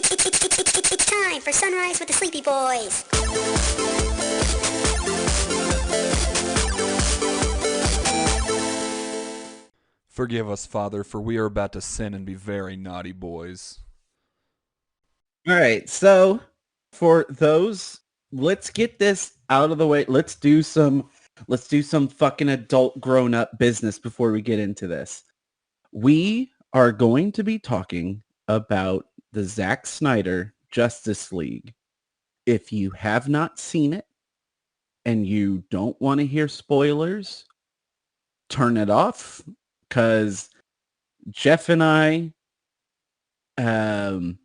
It's time for Sunrise with the Sleepy Boys. Forgive us, Father, for we are about to sin and be very naughty boys. All right, so for those, let's get this out of the way. Let's do some fucking adult grown up business before we get into this. We are going to be talking about the Zack Snyder Justice League. If you have not seen it and you don't want to hear spoilers, turn it off because Jeff and um,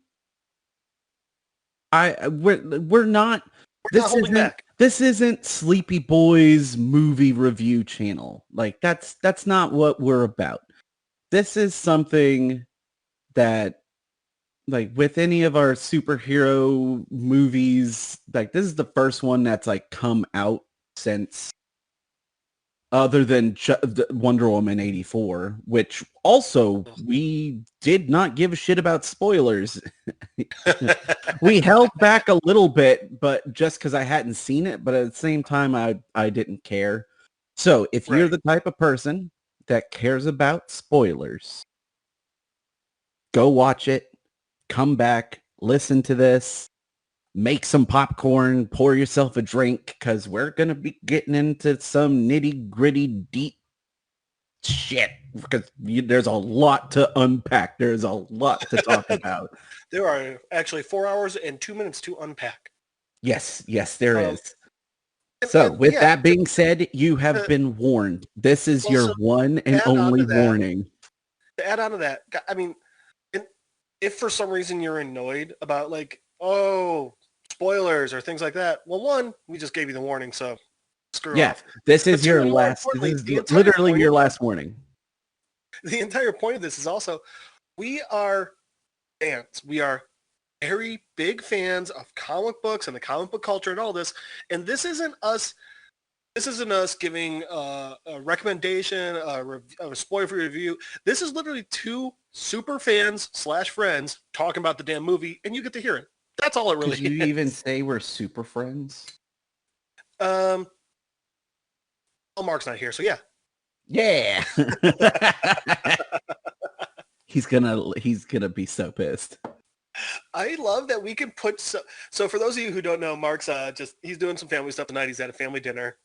we're not. We're not holding back. This isn't Sleepy Boys movie review channel. Like that's not what we're about. This is something that, like, with any of our superhero movies, like, this is the first one that's like come out since, other than Wonder Woman 84, which also we did not give a shit about spoilers. We held back a little bit, but just because I hadn't seen it, but at the same time, I didn't care. So if you're the type of person that cares about spoilers, go watch it, come back, listen to this, make some popcorn, pour yourself a drink, because we're going to be getting into some nitty-gritty deep shit, because there's a lot to unpack. There's a lot to talk about. There are actually 4 hours and 2 minutes to unpack. Yes, there is. So, with that being said, you have been warned. This is your one and only warning. To add on to that, I mean, if for some reason you're annoyed about, like, oh, spoilers or things like that, well, one, we just gave you the warning, so screw off. This is your last, this is literally your last warning. The entire point of this is also, we are fans. We are very big fans of comic books and the comic book culture and all this, and this isn't us giving a recommendation, a spoiler-free review. This is literally two super fans / friends talking about the damn movie, and you get to hear it. That's all it really is. Could you even say we're super friends? Well, Mark's not here, so yeah. Yeah. He's gonna be so pissed. I love that we can put so for those of you who don't know, Mark's he's doing some family stuff tonight. He's at a family dinner.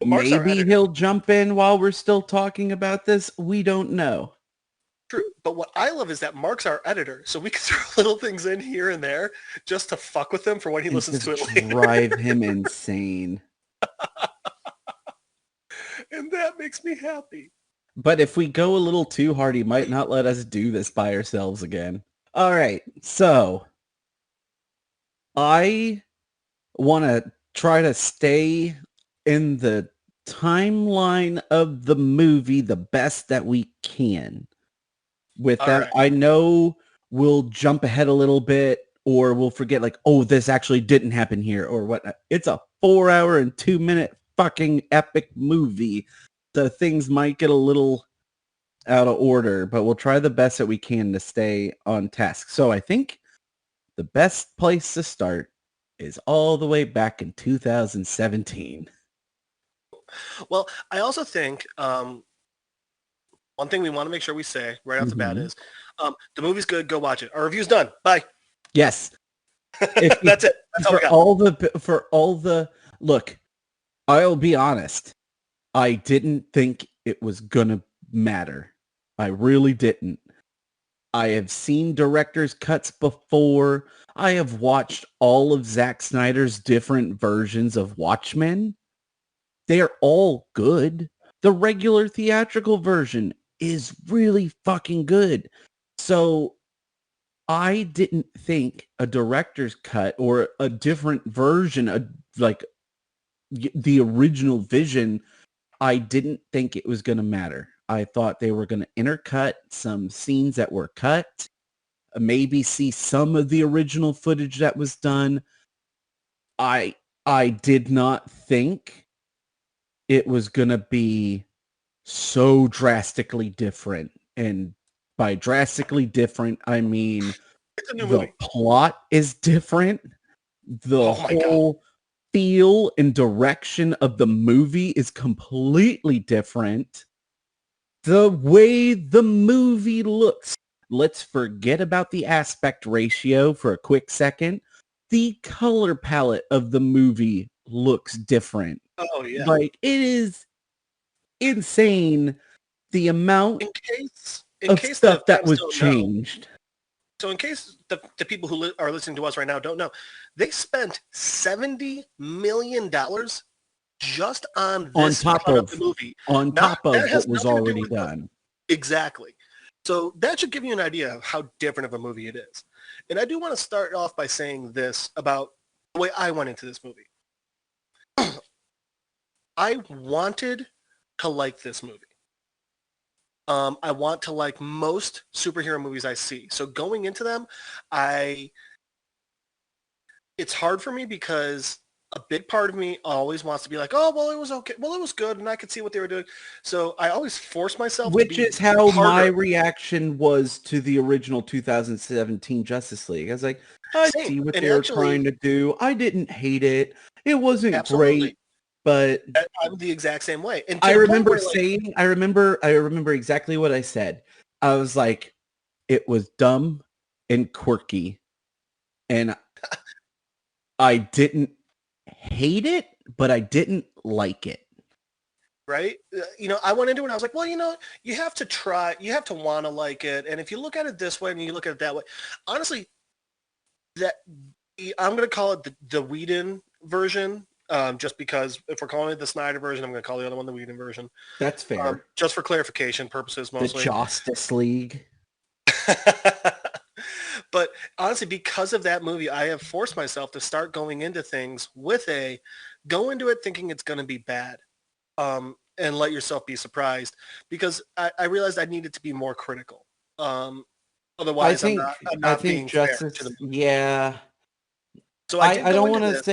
Maybe he'll jump in while we're still talking about this. We don't know. True, but what I love is that Mark's our editor, so we can throw little things in here and there just to fuck with him for when he listens to it later. Drive him insane. And that makes me happy. But if we go a little too hard, he might not let us do this by ourselves again. All right, so I want to try to stay in the timeline of the movie the best that we can. With that, I know we'll jump ahead a little bit, or we'll forget, like, oh, this actually didn't happen here, or whatnot. It's a 4 hour and 2 minute fucking epic movie, so things might get a little out of order, but we'll try the best that we can to stay on task. So I think the best place to start is all the way back in 2017. Well, I also think one thing we want to make sure we say right off the bat is the movie's good. Go watch it. Our review's done. Bye. Yes. That's it. That's for all the look, I'll be honest. I didn't think it was gonna matter. I really didn't. I have seen director's cuts before. I have watched all of Zack Snyder's different versions of Watchmen. They're all good. The regular theatrical version is really fucking good. So I didn't think a director's cut or a different version, like the original vision, I didn't think it was going to matter. I thought they were going to intercut some scenes that were cut, maybe see some of the original footage that was done. I did not think it was going to be so drastically different. And by drastically different, I mean It's a new The movie. plot is different. The Oh my God. whole feel and direction of the movie is completely different. The way the movie looks. Let's forget about the aspect ratio for a quick second. The color palette of the movie looks different. Oh yeah. Like, it is insane the amount In of case the stuff that fans was don't know, changed. so in case the people who are listening to us right now don't know, they spent $70 million just on On this top cut of the of movie. what That has was nothing to do already with done. exactly. So that should give you an idea of how different of a movie it is. And I do want to start off by saying this about the way I went into this movie. I wanted to like this movie. I want to like most superhero movies I see. So going into them, it's hard for me because a big part of me always wants to be like, oh, well, it was okay. Well, it was good, and I could see what they were doing. So I always force myself to Which be is how my harder. reaction was to the original 2017 Justice League. I was like, I Same. see what And they were actually, trying to do. I didn't hate it. It wasn't absolutely. great, but I'm the exact same way. And to I the point remember where, like, saying, I remember exactly what I said. I was like, it was dumb and quirky, and I didn't hate it, but I didn't like it. right? I went into it and I was like, well, you have to try, you have to want to like it. And if you look at it this way and you look at it that way, honestly, that I'm going to call it the Whedon version, just because if we're calling it the Snyder version, I'm going to call the other one the Whedon version, That's fair. just for clarification purposes The mostly. Josstice League. But honestly, because of that movie, I have forced myself to start going into things go into it thinking it's going to be bad, and let yourself be surprised, because I realized I needed to be more critical. Otherwise, I'm I not think being fair to the Justice. movie. Yeah, So I did I go don't into want to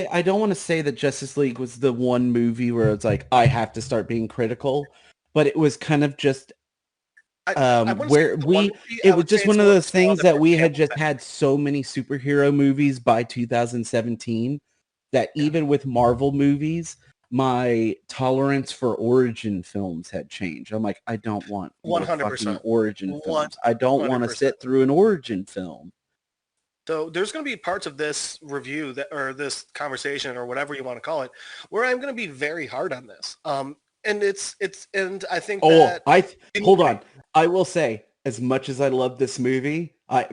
this. say that Justice League was the one movie where it's like I have to start being critical, but it was kind of just I wouldn't say where it's the one we movie. it I was would say just it's one of one of the those straws things that that broke we the had camel's just back. had so many superhero movies by 2017 that Yeah. even with Marvel movies, my tolerance for origin films had changed. I'm like, I don't want more fucking 100%. origin films. I don't want to 100%. sit through an origin film. So there's going to be parts of this review or this conversation or whatever you want to call it, where I'm going to be very hard on this. And I think Oh, that I it needs hold to be. on. I will say, as much as I love this movie, I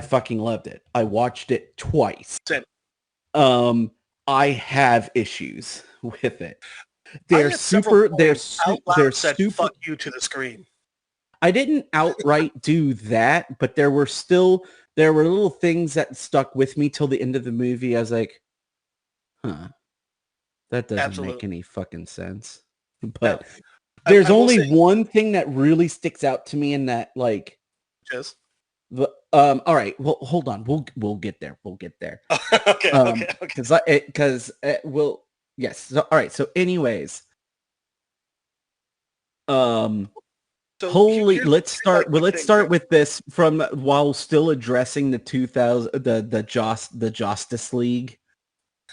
fucking loved it. I watched it twice. Same. Um, I have issues with it. I They're at several super. points out They're loud said super. "fuck you" to the screen. I didn't outright do that, but there were little things that stuck with me till the end of the movie. I was like, huh, that doesn't make Absolutely. any fucking sense. Now, But there's I will only say, one thing that really sticks out to me in that, like, just all right, well, hold on. We'll get there. We'll get there. okay. We'll yes. So, all right. So anyways, um So holy, here's my quick let's thing, start Chris. with this from while still addressing the 2000 the Justice League.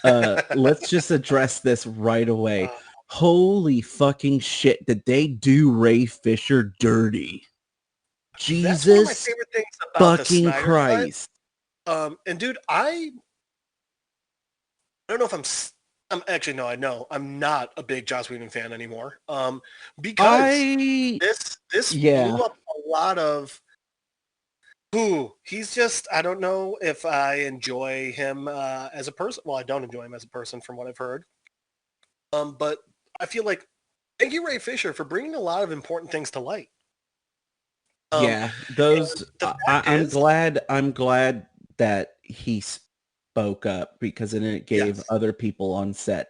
Let's just address this right away. Uh, Holy fucking shit, did they do Ray Fisher dirty? that's one of my Jesus favorite things about the fucking Snyder Cut. Christ. And dude, I don't know if I'm actually, no, I know I'm not a big Joss Whedon fan anymore. Because I this yeah. blew up a lot of he's just, I don't know if I enjoy him as a person. Well, I don't enjoy him as a person from what I've heard. But I feel like thank you, Ray Fisher, for bringing a lot of important things to light. Yeah, And those the fact is, I'm glad that he spoke up because then it gave yes, other people on set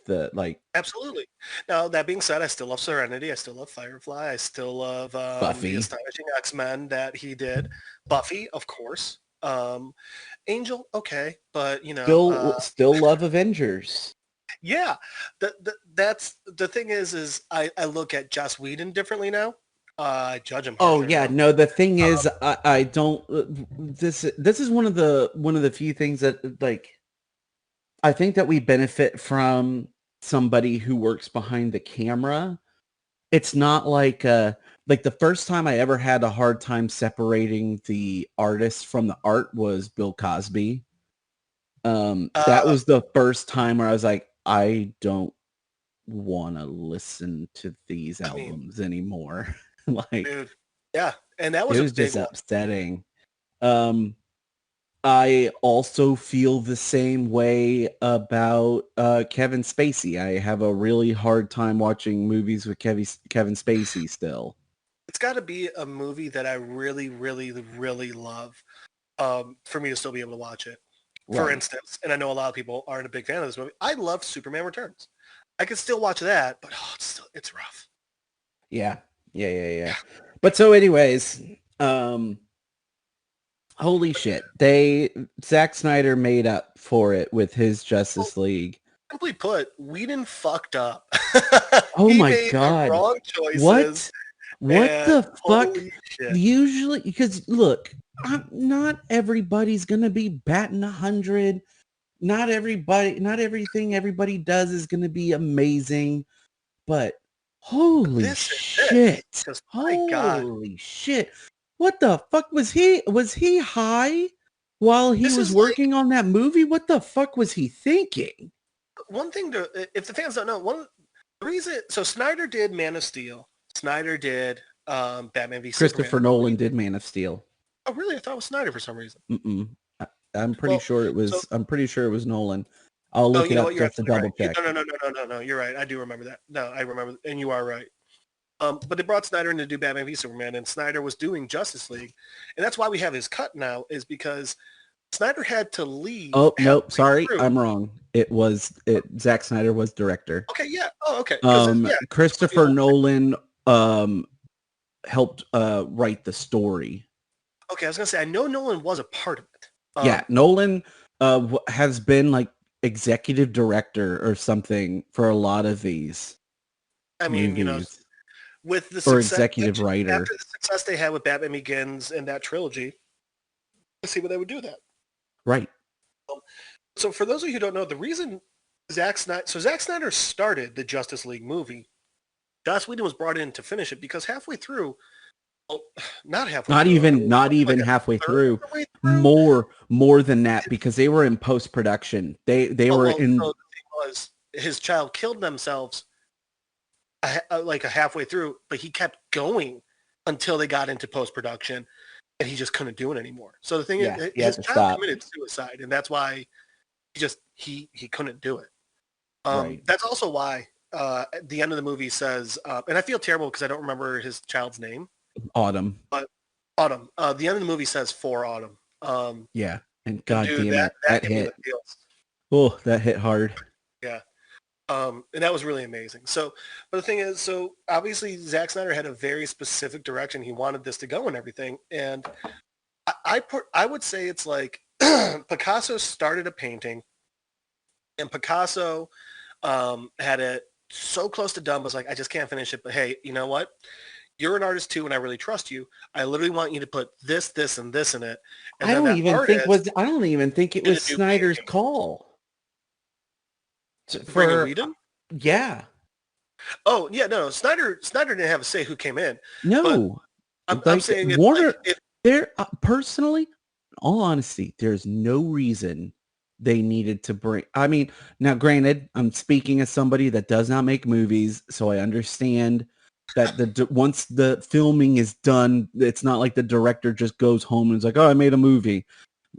the like absolutely. Now, that being said, I still love Serenity. I still love Firefly. I still love the Buffy. Astonishing X-Men that he did. Buffy, of course. Angel, okay, but Still love Avengers. yeah. That's the thing is I look at Joss Whedon differently now. judge him. Oh harsher yeah, now. no. The thing is, I don't. This is one of the few things that like I think that we benefit from somebody who works behind the camera. It's not like the first time I ever had a hard time separating the artist from the art was Bill Cosby. That was the first time where I was like, I don't want to listen to these I mean, albums anymore. Like, dude, yeah, and that was it a was big just one. upsetting. I also feel the same way about Kevin Spacey. I have a really hard time watching movies with Kevin Spacey still. It's got to be a movie that I really, really, really love for me to still be able to watch it. For Right. instance, and I know a lot of people aren't a big fan of this movie, I love Superman Returns. I could still watch that, but it's rough. Yeah. Yeah. But so anyways, holy shit. Zack Snyder made up for it with his Justice League. Simply put, Whedon fucked up. Oh He my made the God. wrong choices. What And the fuck? holy shit. Usually, because look, not everybody's gonna be batting 100. Not everything everybody does is gonna be amazing. But holy This is shit! it. Because my God, Holy shit! What the fuck was he? Was he high while he this was is like working on that movie? What the fuck was he thinking? one thing to, if the fans don't know, the reason, so Snyder did Man of Steel. Snyder did Batman v Christopher Superman. Nolan did Man of Steel. Oh, really? I thought it was Snyder for some reason. Mm-mm. I'm pretty Well, sure it so, was. I'm pretty sure it was Nolan. I'll oh, look you it know up what? You're just to absolutely double right. check. No. You're right. I do remember that. No, I remember, and you are right. But they brought Snyder in to do Batman v Superman, and Snyder was doing Justice League, and that's why we have his cut now. Is because Snyder had to leave. Oh nope, halfway sorry, through. I'm wrong. Zack Snyder was director. Okay, yeah. Oh, okay. Because yeah, Christopher Nolan helped write the story. Okay, I was gonna say I know Nolan was a part of it. Yeah, Nolan has been like executive director or something for a lot of these I mean, movies. With the Or success executive writer. after the success they had with Batman Begins and that trilogy, let's see what they would do that. Right. So for those of you who don't know, the reason Zack Snyder started the Justice League movie. Joss Whedon was brought in to finish it because halfway through, well, not halfway Not through. even like halfway third through. of the way through. More than that, because they were in post production. They were in. So the thing was, his child killed themselves like a halfway through, but he kept going until they got into post production, and he just couldn't do it anymore. So the thing is, his child committed suicide, and that's why he couldn't do it. Right. That's also why at the end of the movie says, and I feel terrible because I don't remember his child's name. Autumn. But Autumn. The end of the movie says for Autumn. Yeah, and God dude, damn it, that hit. Oh, that hit hard. Yeah. And that was really amazing. So, but the thing is, so obviously Zack Snyder had a very specific direction he wanted this to go and everything. And I would say it's like Picasso started a painting, and Picasso had it so close to done, was like, I just can't finish it. But hey, you know what? You're an artist too, and I really trust you. I literally want you to put this, this, and this in it. And I don't even think it was Snyder's call. For Whedon? Yeah. Oh yeah, no. Snyder didn't have a say who came in. No, I'm saying it's Warner. Like there, personally, in all honesty, there's no reason they needed to bring. I mean, now granted, I'm speaking as somebody that does not make movies, so I understand that once the filming is done, it's not like the director just goes home and is like, "Oh, I made a movie."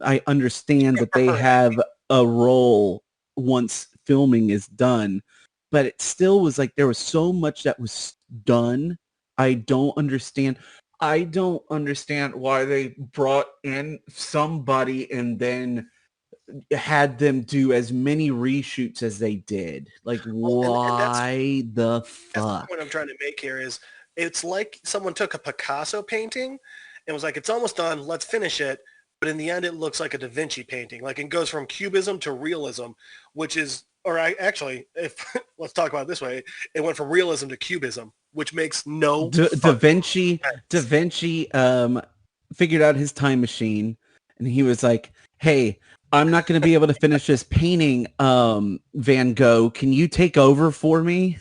I understand that they have a role once filming is done, but it still was like there was so much that was done. I don't understand why they brought in somebody and then had them do as many reshoots as they did. Like, why the fuck? That's the point I'm trying to make here is it's like someone took a Picasso painting and was like, it's almost done, let's finish it. But in the end, it looks like a Da Vinci painting. Like it goes from cubism to realism, which is, let's talk about it this way. It went from realism to cubism, which makes no Da fucking Vinci, sense. Da Vinci figured out his time machine, and he was like, "Hey, I'm not going to be able to finish this painting, Van Gogh. Can you take over for me?"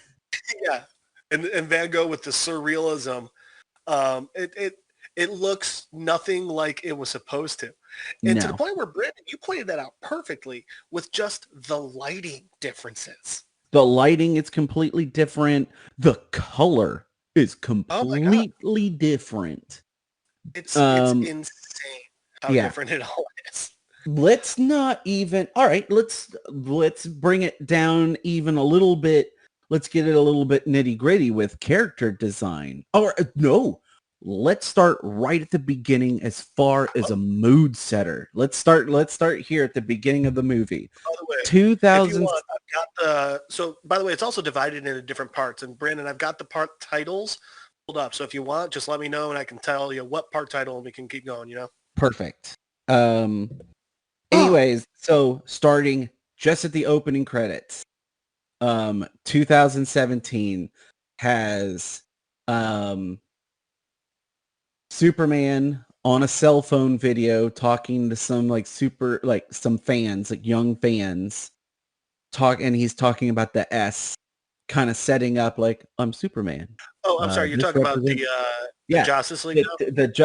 Yeah, and Van Gogh with the surrealism, it looks nothing like it was supposed to, and to the No. point where Brandon, you pointed that out perfectly with just the lighting differences. The lighting is completely different. The color is Oh my god, completely different. it's Um, insane how yeah. different it all is. Let's not even. All right, let's bring it down even a little bit. Let's get it a little bit nitty-gritty with character design. Or no, let's start right at the beginning as far as a mood setter. Let's start here at the beginning of the movie. By the way, if you 2000. want, I've got the. So by the way, it's also divided into different parts. And Brandon, I've got the part titles pulled up. So if you want, just let me know, and I can tell you what part title, and we can keep going. You know. Perfect. Anyways, so starting just at the opening credits, 2017 has Superman on a cell phone video talking to some some fans, like young fans, and he's talking about the S, kind of setting up like, I'm Superman. Oh, I'm sorry. You're This talking about the represents the Josstice League. Now?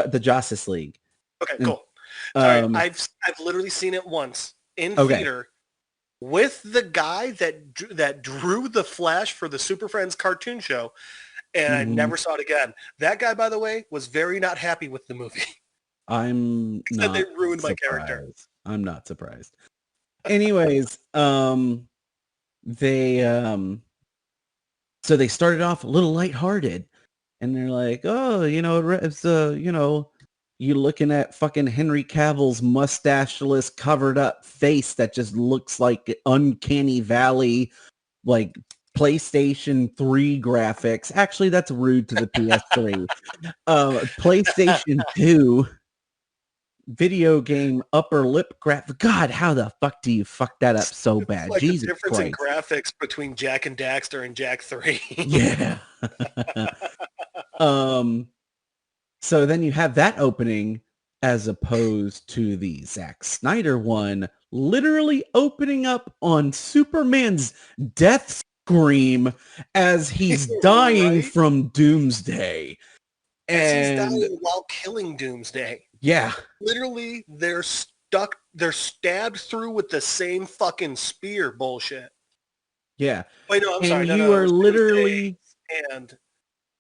the Justice League. Okay, And, cool. Sorry, um, I've literally seen it once in okay. theater with the guy that drew the Flash for the Super Friends cartoon show, and I Mhm. never saw it again. That guy, by the way, was very not happy with the movie. I'm He said they not ruined my surprised. character. I'm not surprised. Anyways, they so they started off a little lighthearted, and they're like, "Oh, it's you looking at fucking Henry Cavill's mustacheless, covered up face that just looks like Uncanny Valley, like PlayStation 3 graphics." Actually, that's rude to the PS3. PlayStation 2 video game upper lip graph. God, how the fuck do you fuck that up so It's bad? like the Jesus difference in Christ. graphics between Jack and Daxter and Jack 3. Yeah. So then you have that opening as opposed to the Zack Snyder one, literally opening up on Superman's death scream as he's dying Right? from Doomsday. As he's And dying while killing Doomsday. yeah. Literally, they're stabbed through with the same fucking spear bullshit. Yeah. Wait, no, I'm sorry. And No, you it are was literally Doomsday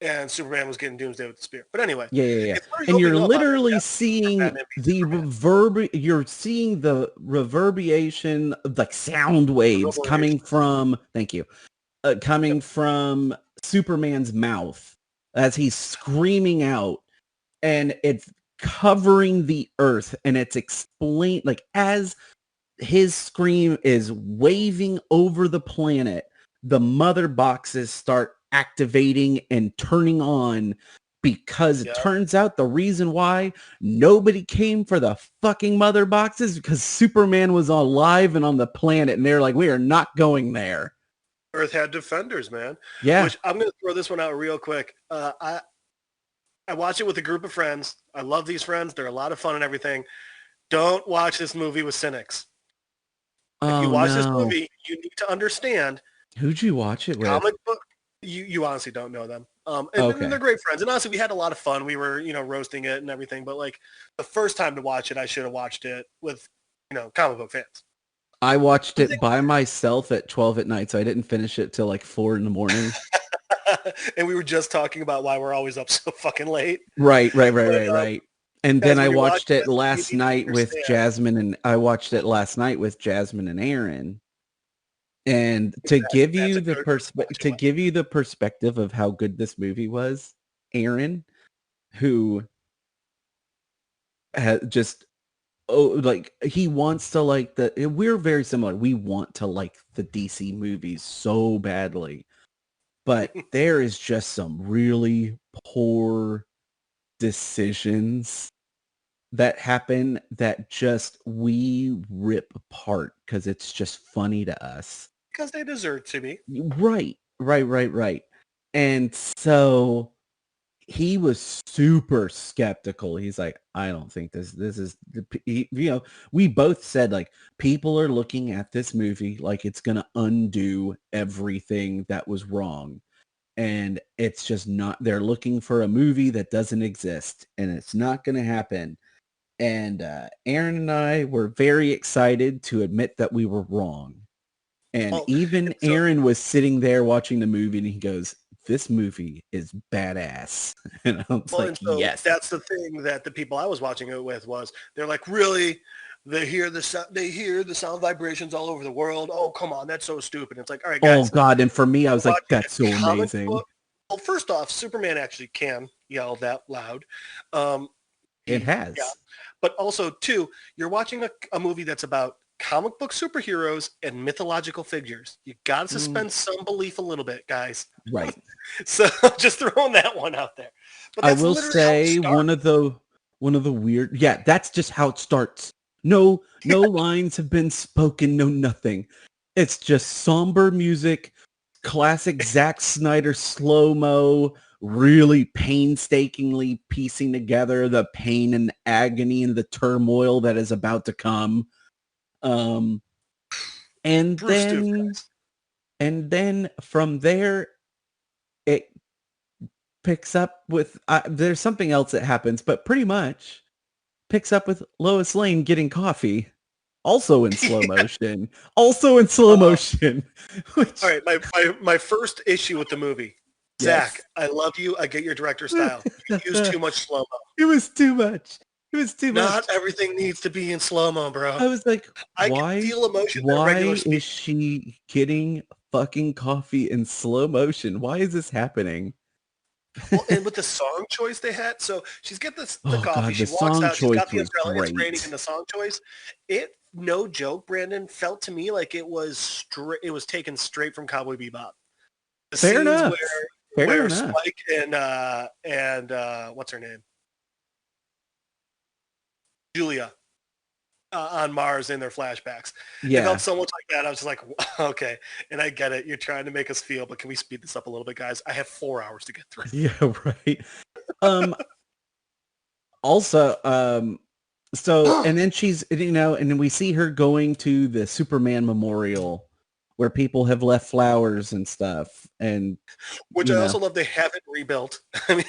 and Superman was getting Doomsday with the spear. But anyway, yeah. it's literally And you're opening up on literally that seeing Batman v the Superman. you're seeing the reverberation of like sound waves coming from, thank you, coming from Superman's mouth as he's screaming out, and it's covering the earth, and it's explained like as his scream is waving over the planet, the mother boxes start activating and turning on, because it Yeah. turns out the reason why nobody came for the fucking mother boxes because Superman was alive and on the planet, and they're like, we are not going there. Earth had defenders, man. Yeah. Which I'm going to throw this one out real quick. I watch it with a group of friends. I love these friends. They're a lot of fun and everything. Don't watch this movie with cynics. If you watch this movie, you need to understand. Who'd you watch it with? Comic book. You honestly don't know them. And they're great friends. And honestly, we had a lot of fun. We were, roasting it and everything. But like the first time to watch it, I should have watched it with, comic book fans. I watched it by myself at 12 at night, so I didn't finish it till like 4 in the morning. And we were just talking about why we're always up so fucking late. Right. And then I watched it you last need to night with understand. Jasmine, and I watched it last night with Jasmine and Aaron. And to give you the perspective of how good this movie was, Aaron, who has just he wants to like we're very similar. We want to like the DC movies so badly, but there is just some really poor decisions that happen that just we rip apart because it's just funny to us. Because they deserve to be. Right. And so he was super skeptical. He's like, I don't think this is we both said like people are looking at this movie like it's going to undo everything that was wrong. And it's just not, they're looking for a movie that doesn't exist and it's not going to happen. And Aaron and I were very excited to admit that we were wrong. And Oh, even and so, Aaron was sitting there watching the movie and he goes, this movie is badass. And I was well, like, and so yes. that's the thing that the people I was watching it with was they're like, really? They hear the sound vibrations all over the world. Oh, come on, that's so stupid. It's like, all right, Oh guys, God. And for me, I was like, watching that's so a comic amazing. book. Well, first off, Superman actually can yell that loud. Um, It yeah, has. but also two, you're watching a movie that's about comic book superheroes and mythological figures. You got to suspend some belief a little bit, guys. Right. So just throwing that one out there. But I that's will literally how it say starts. one of the weird, yeah, that's just how it starts. No lines have been spoken, no nothing. It's just somber music, classic Zack Snyder slow-mo, really painstakingly piecing together the pain and agony and the turmoil that is about to come. And Bruce Duke, then guys. from there it picks up with there's something else that happens, but pretty much picks up with Lois Lane getting coffee, also in slow motion, Uh, which all right, my first issue with the movie. Zach, yes, I love you. I get your director style. You use it too much slow-mo. was too much. It was too much. Not everything needs to be in slow-mo, bro. I was like, I can why? feel emotion at regular Why speed. is she getting fucking coffee in slow motion? Why is this happening? Well, and with the song choice they had, so she's got the Oh coffee. God, the She walks song out. She's got choice the was umbrella. It's raining, and great. the song choice. It no joke, Brandon felt to me like it was It was taken straight from Cowboy Bebop. The Fair scenes enough. Fair where enough. Spike and what's her name, Julia, on Mars in their flashbacks. It felt Yeah. so much like that. I was just like, okay, and I get it. You're trying to make us feel, but can we speed this up a little bit, guys? I have 4 hours to get through. Yeah, right. Um Also, so, and then she's, and then we see her going to the Superman memorial where people have left flowers and stuff. And, Which I also love. They haven't rebuilt. I mean,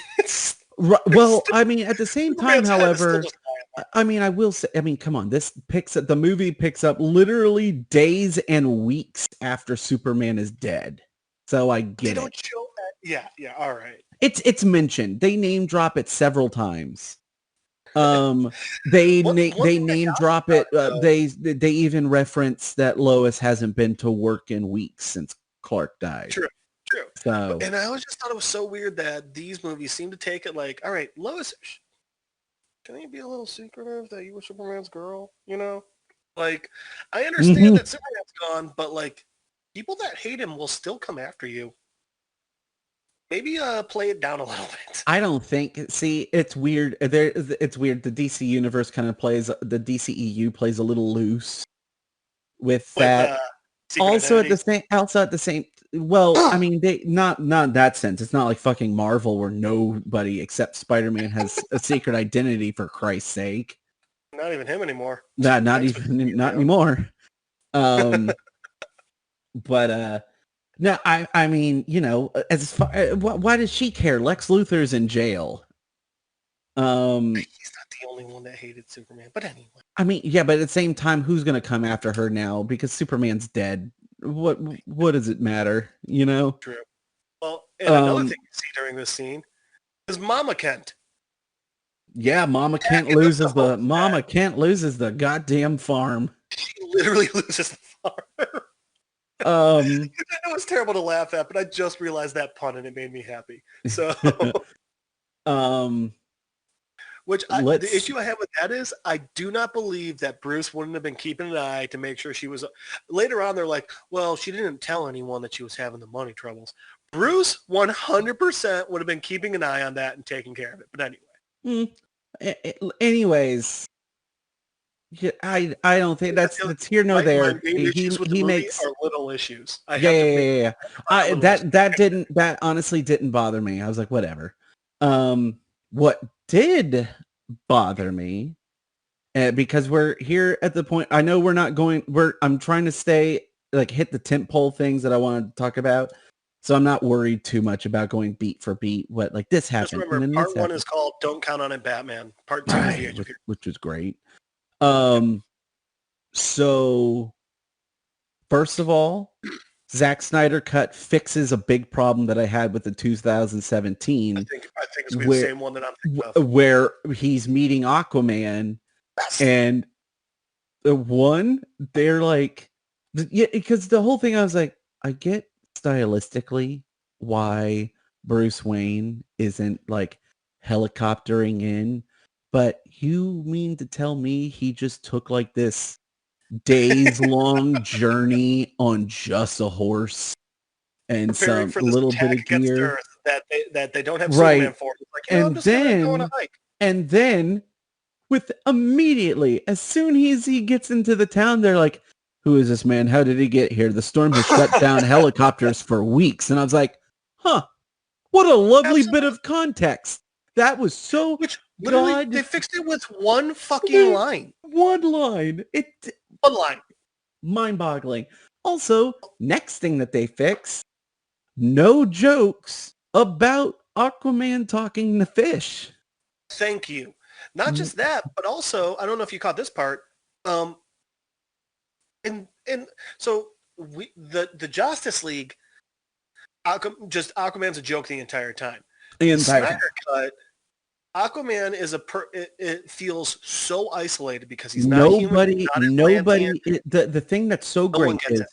well, I mean, at the same time, Superman's head is still however, just lying. I mean, I will say, I mean, come on, the movie picks up literally days and weeks after Superman is dead. So I They get it. don't show that. Yeah, all right. It's mentioned. They name drop it several times. One They thing that name got me drop about it. it, though, They even reference that Lois hasn't been to work in weeks since Clark died. true, true. So And I always just thought it was so weird that these movies seem to take it like, all right, Lois, can you be a little secretive that you were Superman's girl? You know? Like, I understand mhm. that Superman's gone, but like, people that hate him will still come after you. Maybe play it down a little bit. I don't think. See, it's weird. It's weird. The DC universe kind of plays. The DCEU plays a little loose with With that. Secret Identities. Also at the same. Well, I mean, they not in that sense. It's not like fucking Marvel where nobody except Spider-Man has a secret identity, for Christ's sake. Not even him anymore. Not Thanks for even, not him. anymore. Um, but no, I mean, as far, why does she care? Lex Luthor's in jail. He's not the only one that hated Superman. But anyway. I mean, yeah, but at the same time, who's gonna come after her now? Because Superman's dead. What does it matter? True. Well, and another Um, thing you see during this scene is Mama Kent. yeah, Backing up the Mama homestead. Kent loses the goddamn farm. She literally loses the farm. Um, I know it's terrible to laugh at, but I just realized that pun and it made me happy. So, um, the let's issue I have with that is I do not believe that Bruce wouldn't have been keeping an eye to make sure she was. Later on, they're like, well, she didn't tell anyone that she was having the money troubles. Bruce 100% would have been keeping an eye on that and taking care of it. But anyway. anyways, Yeah, I don't think that's here nor My there. main issues with the He movie makes are little issues. I yeah have yeah to yeah make yeah. Yeah. little issues. That honestly didn't bother me. I was like, whatever. What did bother me, because we're here at the point. I know we're not going. I'm trying to stay like hit the tentpole things that I want to talk about. So I'm not worried too much about going beat for beat. What like this Just happened and remember, then this part one happened. is called "Don't Count on It, Batman." Part two is the Right, Age of Heroes. which was great. So first of all, Zack Snyder Cut fixes a big problem that I had with the 2017, I think it's gonna be the where same one that I'm thinking of. where he's meeting Aquaman, Yes. and the one they're like, yeah, because the whole thing I was like, I get stylistically why Bruce Wayne isn't like helicoptering in, but you mean to tell me he just took like this days long journey on just a horse and Preparing some for a this little bit attack of against gear, Earth that they don't have Superman right? for. It's like, I'm And just gonna go on a then hike. and then with immediately as soon as he gets into the town, they're like, who is this man? How did he get here? The storm has shut down helicopters for weeks. And I was like, huh, what a lovely bit Absolutely. of context. That was so Which literally they god fixed it with one fucking line. one line. It One line. mind-boggling. Also, next thing that they fix, no jokes about Aquaman talking to fish. Thank you. Not just that, but also, I don't know if you caught this part. And so the Justice League, Aquaman's a joke the entire time. The The entire Snyder time. Cut, Aquaman is it feels so isolated because he's not a human being, not his land. The thing that's so No one great gets is it.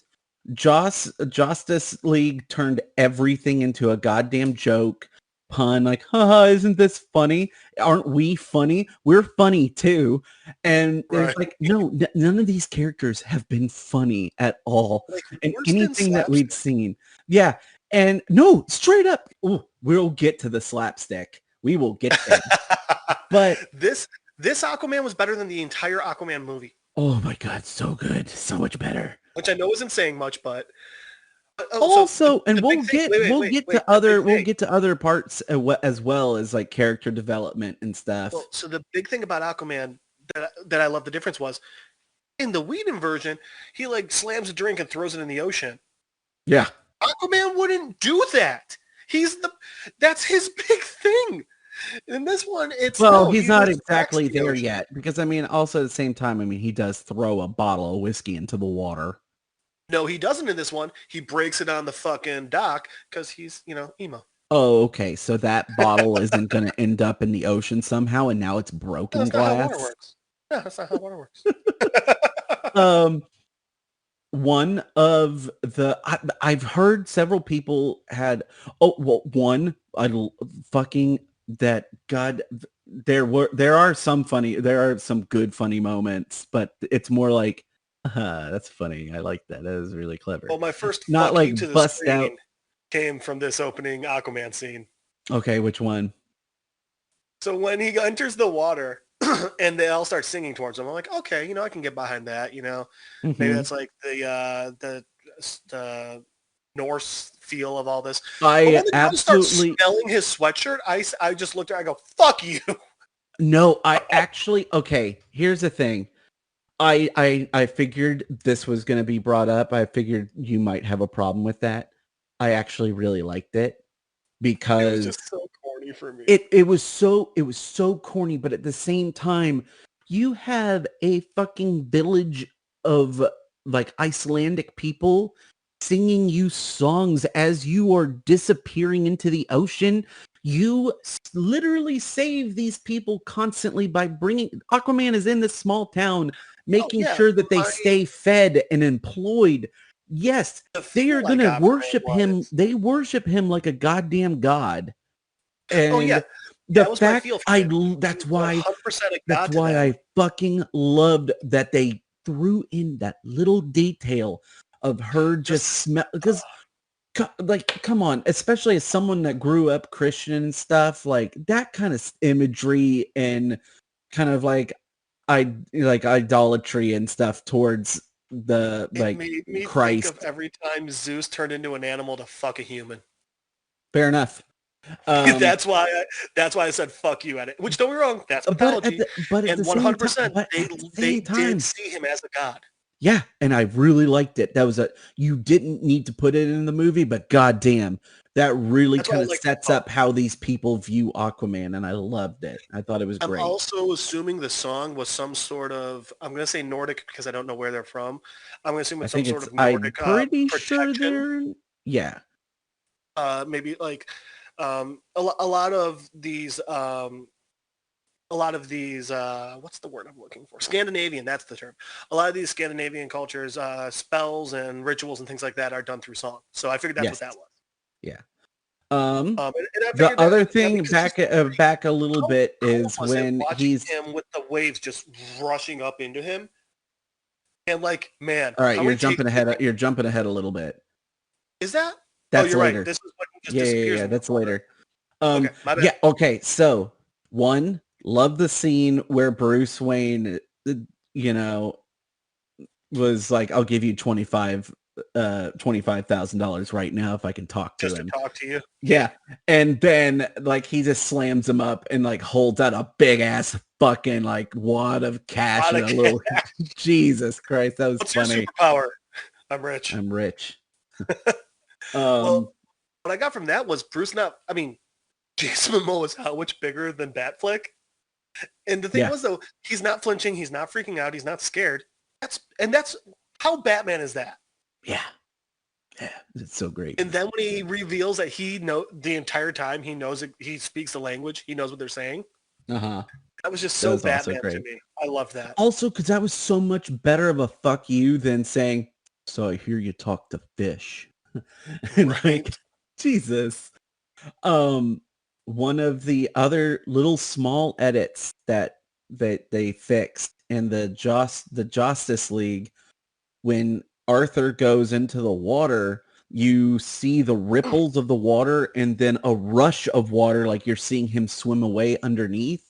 Josstice League turned everything into a goddamn joke pun, like, haha, isn't this funny? Aren't we funny? We're funny too. And Right. there's like, no, none of these characters have been funny at all. Like And worse than anything that we'd slapstick. seen. Yeah. And no, straight up. Ooh, we'll get to the slapstick. We will get there. But this Aquaman was better than the entire Aquaman movie, oh my god, so good. So much better. which I know isn't saying much, but Also, and we'll we'll get to other parts as well as like character development and stuff. Well, so the big thing about Aquaman that I love the difference was in the Whedon version, he like slams a drink and throws it in the ocean. Yeah. Aquaman wouldn't do that. That's his big thing. In this one, it's He's not exactly there ocean. yet because I mean, also at the same time, I mean, he does throw a bottle of whiskey into the water. No, he doesn't in this one. He breaks it on the fucking dock because he's, emo. Oh, okay. So that bottle isn't going to end up in the ocean somehow, and now it's broken That's not how water glass. works. No, that's not how water works. One of the I've heard several people had fucking that god there are some good funny moments, but it's more like that's funny. I like that. That is really clever. Well, my first not fuck like you to the bust screen out. came from this opening Aquaman scene. Okay, which one? So when he enters the water and they all start singing towards him, I'm like, okay, I can get behind that. Maybe that's like the Norse feel of all this. I but when the absolutely start smelling his sweatshirt. I just looked at it, I go, fuck you. No, I actually okay. Here's the thing. I figured this was going to be brought up. I figured you might have a problem with that. I actually really liked it because it was just so corny for me. It was so corny, but at the same time, you have a fucking village of like Icelandic people singing you songs as you are disappearing into the ocean. You literally save these people constantly by bringing Aquaman is in this small town, making sure that they stay fed and employed. Yes, they are going to worship him. They worship him like a goddamn god. And that's why I fucking loved that they threw in that little detail of her just smell, because like, come on, especially as someone that grew up Christian and stuff, like that kind of imagery and kind of like idolatry and stuff towards the It made me Christ. think of every time Zeus turned into an animal to fuck a human. Fair enough. That's why I said fuck you at it. Which, don't be wrong, that's mythology. But at And the same 100%, time, they did see him as a god. Yeah, and I really liked it. That was you didn't need to put it in the movie, but goddamn, that really kind of sets up how these people view Aquaman, and I loved it. I thought it was great. I'm also assuming the song was some sort of, I'm going to say Nordic because I don't know where they're from. I'm going to assume it's some sort of Nordic I'm pretty protection. sure they're, yeah. Maybe like a lot of these what's the word I'm looking for? Scandinavian, that's the term. A lot of these Scandinavian cultures, spells and rituals and things like that are done through song. So I figured that's what that was. Yeah. The other thing back a little bit is when he's him with the waves just rushing up into him. And like, man. All right, you're jumping ahead a little bit. Is that? That's you're later. right. This is when he just disappears. Yeah, that's later. Okay, my bad. Yeah, okay. So, one, love the scene where Bruce Wayne, was like, I'll give you $25,000 right now if I can talk to him. Just to talk to you. Yeah. And then like he just slams him up and like holds out a big ass fucking like wad of cash and a little Jesus Christ. That was What's funny. Your superpower? I'm rich. Well, what I got from that was Jason Momoa is how much bigger than Batfleck. And the thing was though, he's not flinching, he's not freaking out, he's not scared. That's how Batman is that. Yeah, it's so great. And then when he reveals that the entire time he knows it, he speaks the language, he knows what they're saying. That was just so Batman to me. I love that. Also, because that was so much better of a fuck you than saying, "So I hear you talk to fish." And like, Jesus. One of the other little small edits that they fixed in the Josstice League, when Arthur goes into the water, you see the ripples of the water and then a rush of water, like you're seeing him swim away underneath.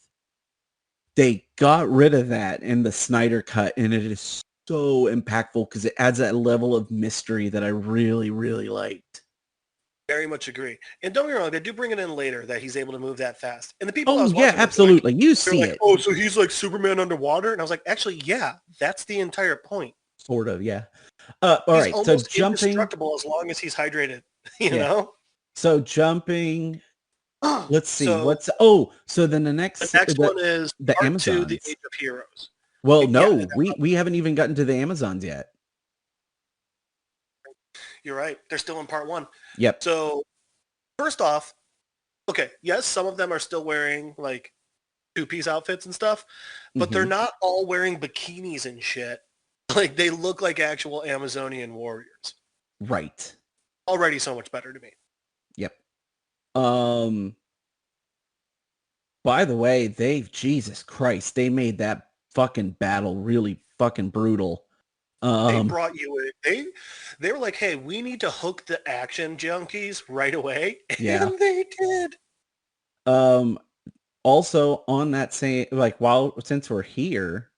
They got rid of that in the Snyder Cut, and it is so impactful because it adds that level of mystery that I really, really liked. Very much agree. And don't get me wrong, they do bring it in later that he's able to move that fast. And the people absolutely. You see it. Oh, so he's like Superman underwater? And I was like, actually, yeah, that's the entire point. Sort of, yeah. All right, so jumping, indestructible as long as he's hydrated, you know? So jumping, let's see, so then the next one is the part Amazons. 2, The Age of Heroes. Well, no, we haven't even gotten to the Amazons yet. You're right. They're still in part 1. Yep. So first off, okay, yes, some of them are still wearing like two-piece outfits and stuff, but they're not all wearing bikinis and shit. Like they look like actual Amazonian warriors. Right. Already so much better to me. Yep. By the way, Jesus Christ, they made that fucking battle really fucking brutal. They brought you in. They were like, hey, we need to hook the action junkies right away. And they did. Also on that same, like, since we're here.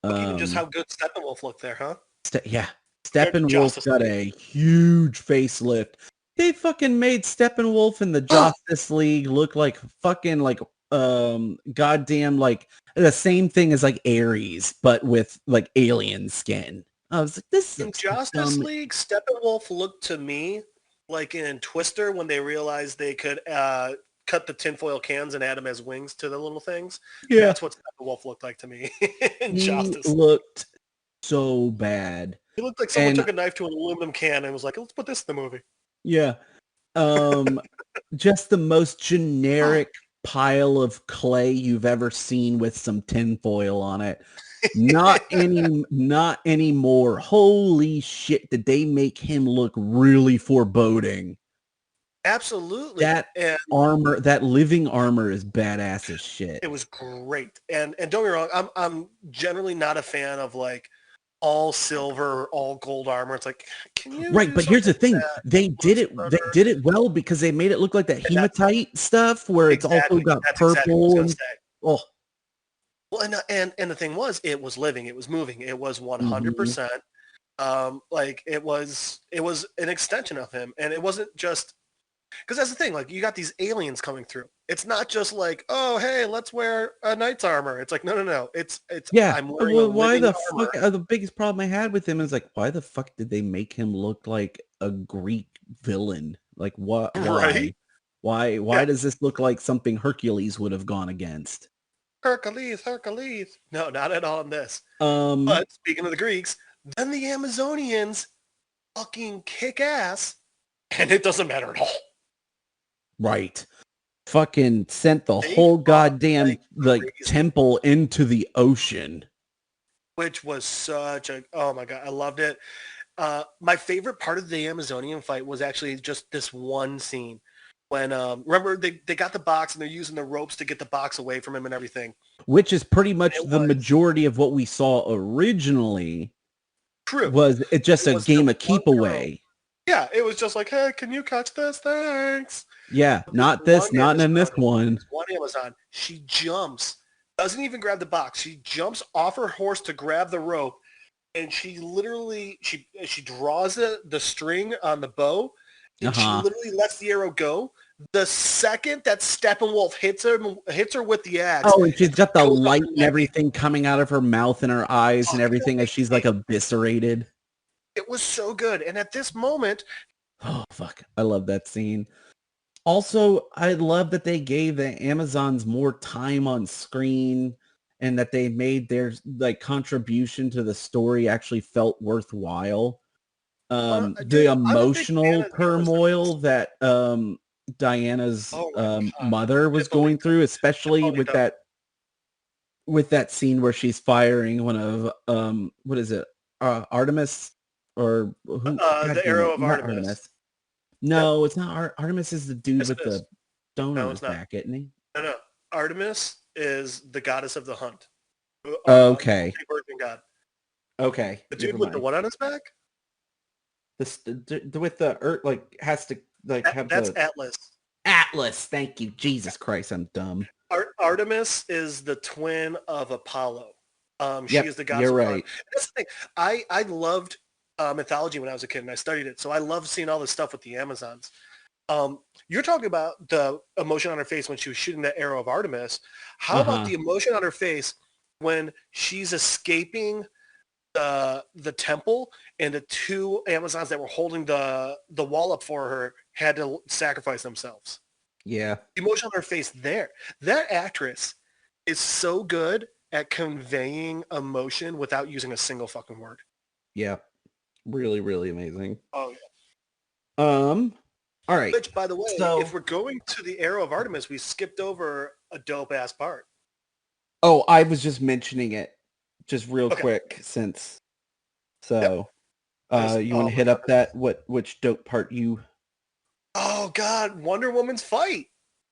Even just how good Steppenwolf looked there, huh? Steppenwolf got a huge facelift. They fucking made Steppenwolf in the Josstice League look like fucking like goddamn like the same thing as like Ares, but with like alien skin. I was like, this is in Josstice League. Steppenwolf looked to me like in Twister when they realized they could cut the tinfoil cans and add them as wings to the little things. Yeah, that's what Steppenwolf looked like to me in Josstice. He looked so bad. He looked like someone took a knife to an aluminum can and was like, let's put this in the movie. Yeah. Just the most generic pile of clay you've ever seen with some tinfoil on it. Not anymore. Holy shit, did they make him look really foreboding? Absolutely. That armor, that living armor is badass as shit. It was great. And don't get me wrong, I'm generally not a fan of like all silver, all gold armor. It's like, can you right? But here's the thing: they did it well because they made it look like that hematite stuff, where it's also got purple. Well, and the thing was, it was living, it was moving, it was Mhm. 100%. Like it was an extension of him, and it wasn't just because that's the thing. Like you got these aliens coming through. It's not just like, oh, hey, let's wear a knight's armor. It's like, no, no, no. It's Yeah. I'm wearing a Well, why living the armor. fuck? The biggest problem I had with him is like, why the fuck did they make him look like a Greek villain? Like, what? Right? Why? Yeah. Why does this look like something Hercules would have gone against? Hercules, Hercules. No, not at all in this. Um, But speaking of the Greeks, then the Amazonians fucking kick ass, and it doesn't matter at all. right. Fucking sent the They whole fought goddamn like like crazy, temple into the ocean. which was such a, oh my God, I loved it. My favorite part of the Amazonian fight was actually just this one scene when, remember they got the box and they're using the ropes to get the box away from him and everything. Which is pretty much It the was majority of what we saw originally. true. Was it just It a was the game of one keep girl. away? Yeah, it was just like, hey, can you catch this? Thanks. Yeah, But not this, not in this one. this one Amazon, she jumps, doesn't even grab the box. She jumps off her horse to grab the rope, and she literally she draws the string on the bow, and she Uh-huh. literally lets the arrow go. The second that Steppenwolf hits her with the axe, Oh, and she's got the goes up light her and neck. everything coming out of her mouth and her eyes and everything as she's like Amazing. eviscerated. It was so good. And at this moment, Oh, fuck. I love that scene. Also, I love that they gave the Amazons more time on screen and that they made their like contribution to the story actually felt worthwhile. The dude, I'm a big fan emotional of the turmoil Amazons. that Diana's Oh my God. mother was Hippolyta. going through, especially Hippolyta. with that scene where she's firing one of what is it? Artemis or who, god The damn arrow it, of not Artemis. Artemis. Yep. No, it's not Artemis is the dude Yes, with it is. the stone on No, his it's not. back, isn't he? No, no. Artemis is the goddess of the hunt. Okay. Virgin god. Okay. The Never dude with the mind. what on his back? With the earth like has to like have That's the Atlas. Atlas. Thank you. Jesus Christ, I'm dumb. Artemis is the twin of Apollo. She Yep, is the goddess you're of the hunt. right. That's the thing. I loved mythology when I was a kid, and I studied it. So I love seeing all this stuff with the Amazons. You're talking about the emotion on her face when she was shooting that arrow of Artemis. How about Uh-huh. the emotion on her face when she's escaping the temple and the two Amazons that were holding the wall up for her had to sacrifice themselves? Yeah. The emotion on her face there. That actress is so good at conveying emotion without using a single fucking word. Yeah. Really, really amazing. Oh, yeah. All right. Which, by the way, if So, we're going to the Arrow of Artemis, we skipped over a dope-ass part. oh, I was just mentioning it just real Okay. quick since Yep. so you want Oh to my hit God. up that which dope part you Oh God, Wonder Woman's fight.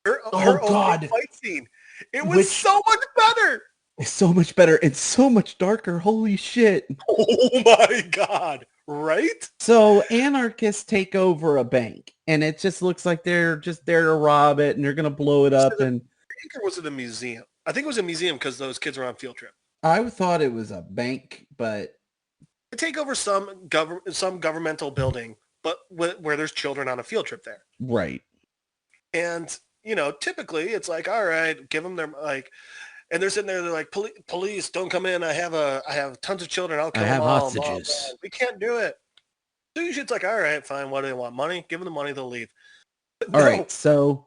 Her Oh opening God, fight scene. It was which so much better. is so much better and so much darker. Holy shit. Oh my God. Right? So anarchists take over a bank and it just looks like they're just there to rob it and they're going to blow it Was up. it a And bank or was it a museum? I think it was a museum because those kids were on field trip. I thought it was a bank, but They take over some governmental building, but where there's children on a field trip there. right. And, typically it's like, all right, give them their, like, and they're sitting there, they're like, police, don't come in. I have tons of children. I'll I kill them have all. hostages. We can't do it. So usually it's like, all right, fine. What do they want? Money? Give them the money. They'll leave. But All no, right. So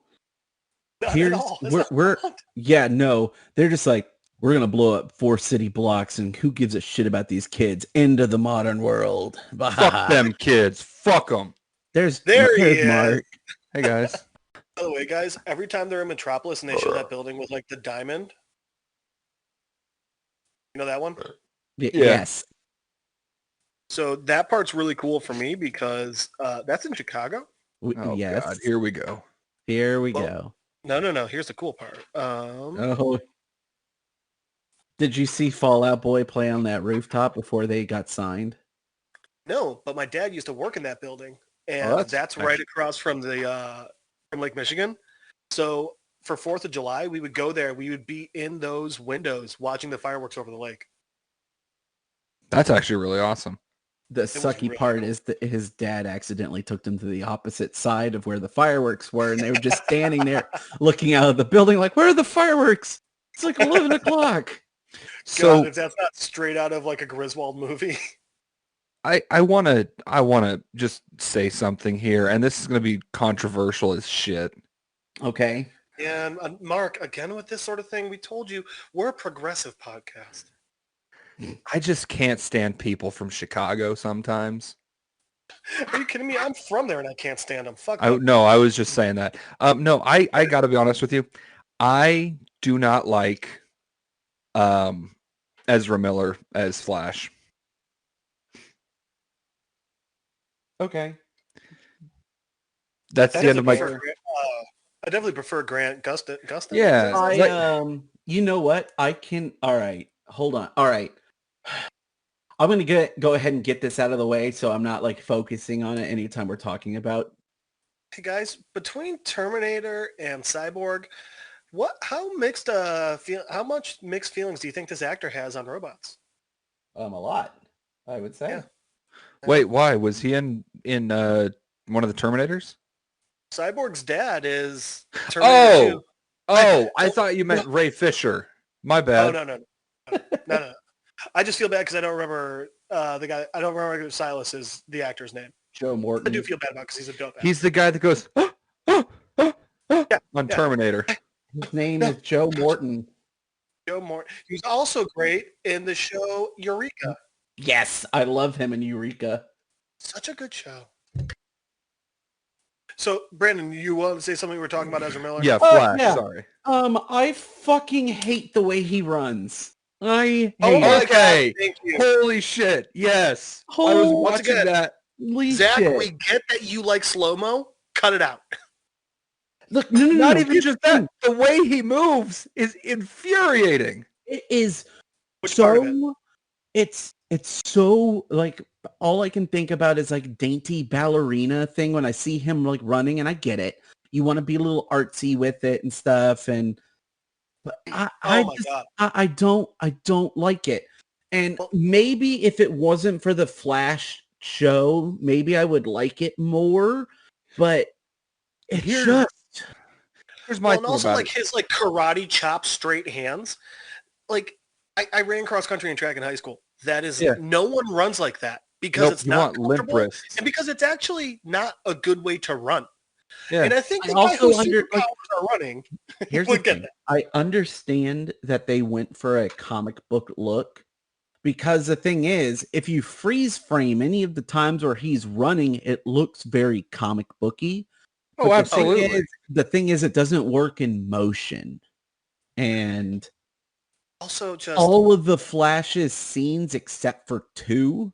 not at here's all. That's not we're what yeah, no. They're just like we're going to blow up 4 city blocks and who gives a shit about these kids into the modern world. Fuck them kids. Fuck them. There's There he is. Mark. Hey guys. By the way, guys, every time they're in Metropolis and they show that building with like the diamond, you know that one? Yes. So that part's really cool for me because that's in Chicago. Oh Yes. God, here we go. Here we Well, go. No. Here's the cool part. Oh. Did you see Fall Out Boy play on that rooftop before they got signed? No, but my dad used to work in that building, Oh, and that's right across from the from Lake Michigan. So for 4th of July, we would go there. We would be in those windows watching the fireworks over the lake. That's actually really awesome. The was sucky really part cool. is that his dad accidentally took them to the opposite side of where the fireworks were, and they were just standing there looking out of the building like, where are the fireworks? It's like 11 o'clock. So God, if that's not straight out of like a Griswold movie. I wanna just say something here, and this is gonna be controversial as shit. Okay. And Mark, again with this sort of thing, we told you we're a progressive podcast. I just can't stand people from Chicago sometimes. Are you kidding me? I'm from there and I can't stand them. Fuck I them. no, I was just saying that. No, I gotta be honest with you. I do not like Ezra Miller as Flash. Okay. That's the end of my. I definitely prefer Grant Gustin. Yeah. You know what? I can. All right. Hold on. All right. I'm going to go ahead and get this out of the way so I'm not like focusing on it anytime we're talking about. Hey guys, between Terminator and Cyborg, how much mixed feelings do you think this actor has on robots? A lot, I would say. Yeah. Wait, why was he in one of the Terminators? Cyborg's dad is Terminator 2. I thought you meant Ray Fisher. My bad. Oh no. I just feel bad because I don't remember the guy. I don't remember Silas is the actor's name. Joe Morton. I do feel bad about because he's a dope actor. He's the guy that goes on Terminator. His name is Joe Morton. Joe Morton. He was also great in the show Eureka. Yes, I love him in Eureka. Such a good show. So, Brandon, you want to say something we were talking about Ezra Miller? Yeah, Flash. Yeah. Sorry. I fucking hate the way he runs. I hate Oh my it. Okay. God, thank you. Holy shit. Yes. I was Once watching again, that. Holy Zach, shit. we get that you like slow-mo. Cut it out. Look, no, Not no, even here's just the that. thing. The way he moves is infuriating. It is Which part of it? so it's so like all I can think about is like dainty ballerina thing when I see him like running, and I get it. You want to be a little artsy with it and stuff, but I don't like it. And maybe if it wasn't for the Flash show, maybe I would like it more, but it's Here's my Well, and thing also about like it. his like karate chop straight hands. Like I ran cross country and track in high school. That is no one runs like that because Nope, it's you not want limp comfortable wrists. and because it's actually not a good way to run. Yeah. And I think the I guy also whose under- superpowers are running Here's the would get thing. that. I understand that they went for a comic book look because the thing is, if you freeze frame any of the times where he's running, it looks very comic booky. Oh, But absolutely. The thing is, it doesn't work in motion. And Also, just all of the Flash's scenes except for 2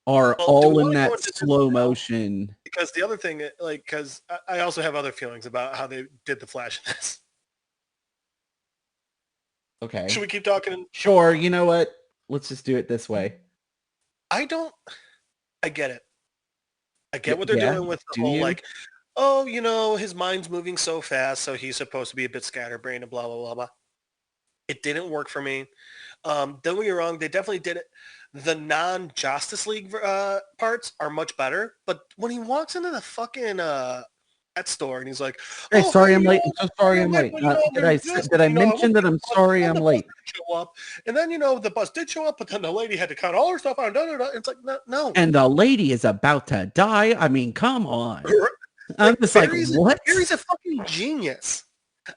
are Well, do we all in wanna go that into this slow now? motion. because the other thing, like, because I also have other feelings about how they did the Flash in this. Okay. Should we keep talking? Sure, you know what? Let's just do it this way. I get it. I get what they're Yeah, doing with the do whole you? like, oh, his mind's moving so fast, so he's supposed to be a bit scatterbrained and blah blah blah blah. It didn't work for me. Don't get me wrong, they definitely did it. The non-Josstice League parts are much better, but when he walks into the fucking pet store and he's like, Hey, "Oh, sorry hey, I'm you late. know, I'm so sorry I'm like, late. well, you know, Did I there's this, did I you know, mention that I'm sorry then I'm the late? bus didn't show up, and then the bus did show up, but then the lady had to count all her stuff on. It's like no. And the lady is about to die. I mean, come on. I'm just like, what? Barry's a fucking genius.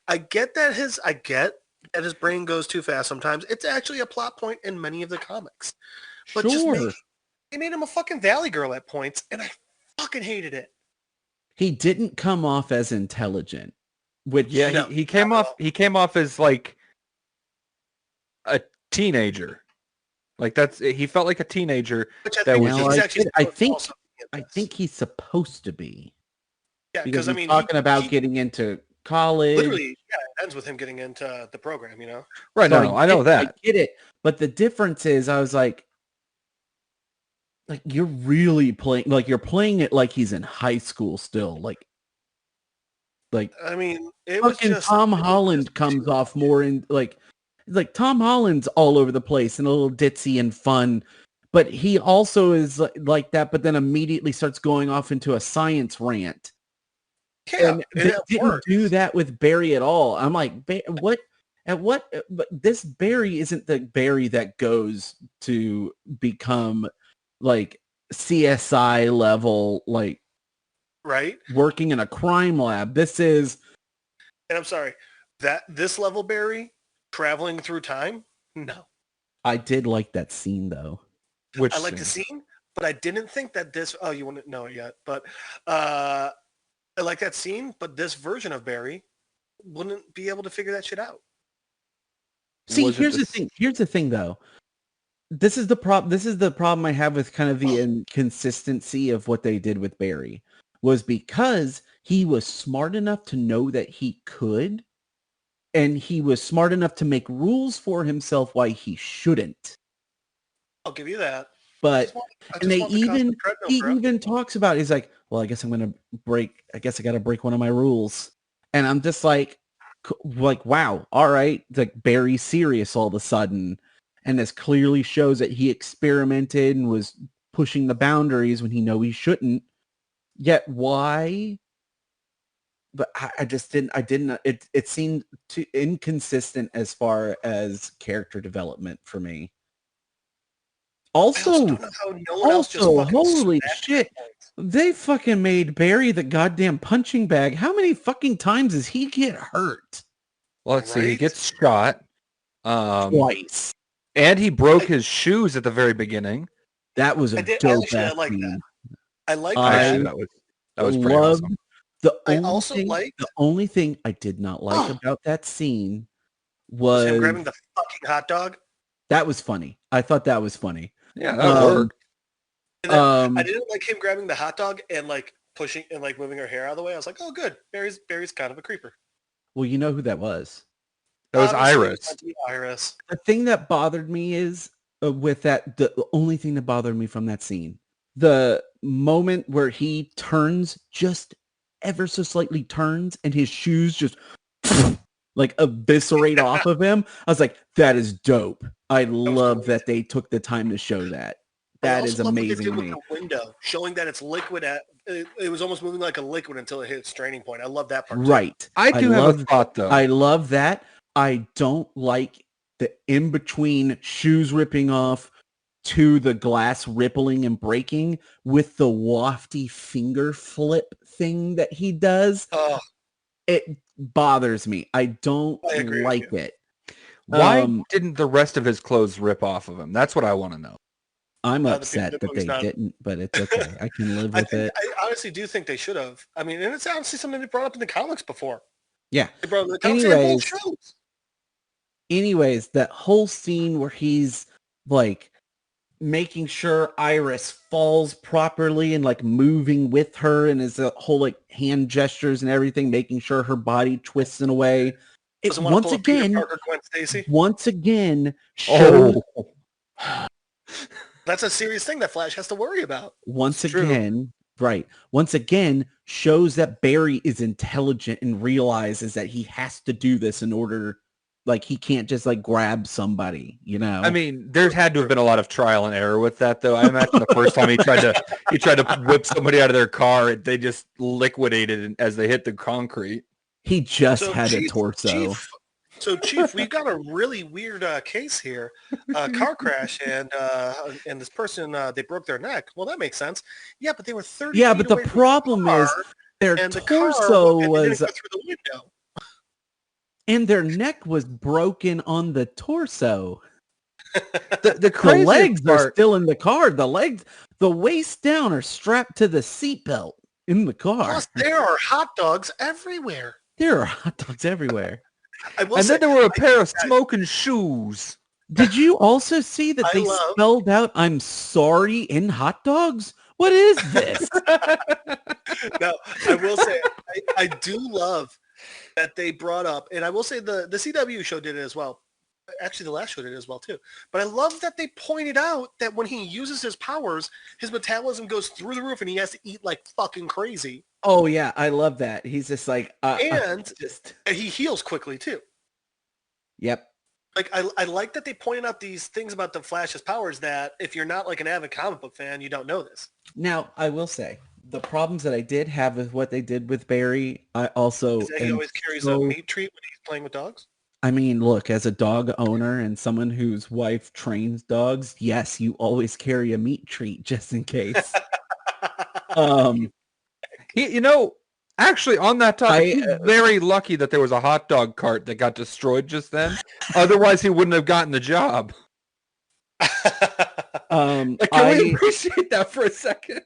I get that his brain goes too fast sometimes. It's actually a plot point in many of the comics. But Sure. they made him a fucking Valley Girl at points, and I fucking hated it. He didn't come off as intelligent, which Yeah, No, he came not at off. He came off as like a teenager. Like he felt like a teenager. Which I that think was he's just- actually I supposed to think- also be in I this. think he's supposed to be. Yeah, Because because I he's mean, talking about he getting into college. literally, it ends with him getting into the program. Right. So No, I know that. I get it. But the difference is I was like you're really playing, like you're playing it like he's in high school still. Like Like, I mean, it was fucking just Tom it was Holland just comes too off much. more in like Tom Holland's all over the place and a little ditzy and fun, but he also is like that, but then immediately starts going off into a science rant. Yeah, And and they it didn't worked. do that with Barry at all. I'm like, what? At what? But this Barry isn't the Barry that goes to become like CSI level, like Right? working in a crime lab. This is, And I'm sorry, that this level Barry traveling through time? No. I did like that scene though. Which I like the scene? scene, but I didn't think that this oh, you wouldn't know it yet, but I like that scene, but this version of Barry wouldn't be able to figure that shit out. See, Was it here's the this? thing. Here's the thing though. This is the problem I have with kind of the inconsistency of what they did with Barry, was because he was smart enough to know that he could, and he was smart enough to make rules for himself why he shouldn't. I'll give you that. But I and just want the constant treadmill, he bro. even talks about, he's like, well, I guess I got to break one of my rules. And I'm just like, wow, all right. Like Barry's serious all of a sudden. And this clearly shows that he experimented and was pushing the boundaries when he shouldn't. Yet why? But I just didn't, it seemed too inconsistent as far as character development for me. I also Also, don't know how no one else just fucking holy smashed shit, that point. they fucking made Barry the goddamn punching bag. How many fucking times does he get hurt? Well, let's see. He Right? gets shot. Twice. And he broke his shoes at the very beginning. That was I a did dope actually I ass like that. scene. I like Actually, that. that was pretty Loved awesome. I also liked the only thing I did not like about that scene was him was grabbing the fucking hot dog. that was funny. I thought that was funny. Yeah, that worked. And then I didn't like him grabbing the hot dog and like pushing and like moving her hair out of the way. I was like, oh good. Barry's kind of a creeper. Well, you know who that was. That was Obviously, Iris. it's meant to be Iris. The thing that bothered me is with that, the only thing that bothered me from that scene, the moment where he turns, just ever so slightly turns, and his shoes just like eviscerate off of him. I was like, that is dope. I love that they took the time to show that. That is amazing to me. With the window, showing that it's liquid it was almost moving like a liquid until it hit its straining point. I love that part. Right. I do have a thought though. I love that. I don't like the in-between shoes ripping off to the glass rippling and breaking with the wafty finger flip thing that he does. Oh, It bothers me. I don't agree with like you. it. Why didn't the rest of his clothes rip off of him? That's what I want to know. I'm the upset that they didn't, but it's okay. I can live with it. I honestly do think they should have. I mean, and it's honestly something they brought up in the comics before. Yeah. They brought up in the comics. They had both shows. Anyways, that whole scene where he's like making sure Iris falls properly and like moving with her and his whole like hand gestures and everything, making sure her body twists in a way. It Doesn't want to pull a Peter Parker, Gwen Stacy. once again showed that's a serious thing that Flash has to worry about. Once again shows that Barry is intelligent and realizes that he has to do this in order, like he can't just like grab somebody, you know. I mean, there had to have been a lot of trial and error with that, though. I imagine the first time he tried to whip somebody out of their car, they just liquidated as they hit the concrete. He just had a torso. Chief, we've got a really weird case here. Car crash and this person, they broke their neck. Well, that makes sense. Yeah, but they were 30 Yeah, feet but the away from problem car, is their and the torso car, was, go through the window. and their neck was broken on the torso. The The legs part, are still in the car. The waist down are strapped to the seatbelt in the car. Plus, there are hot dogs everywhere. There are hot dogs everywhere. then there were a pair of smoking shoes. Did you also see that they spelled out "I'm sorry" in hot dogs? What is this? No, I will say I do love that they brought up, and I will say the CW show did it as well. Actually, the last show did as well too. But I love that they pointed out that when he uses his powers, his metabolism goes through the roof and he has to eat like fucking crazy. Oh yeah, I love that. He's just like, And just he heals quickly too. yep. Like I like that they pointed out these things about the Flash's powers that if you're not like an avid comic book fan, you don't know this. Now I will say the problems that I did have with what they did with Barry, I also Is that he always carries a meat treat when he's playing with dogs? I mean, look, as a dog owner and someone whose wife trains dogs, yes, you always carry a meat treat just in case. You know, actually, on that topic, he's I- very lucky that there was a hot dog cart that got destroyed just then. Otherwise, he wouldn't have gotten the job. Can we appreciate that for a second?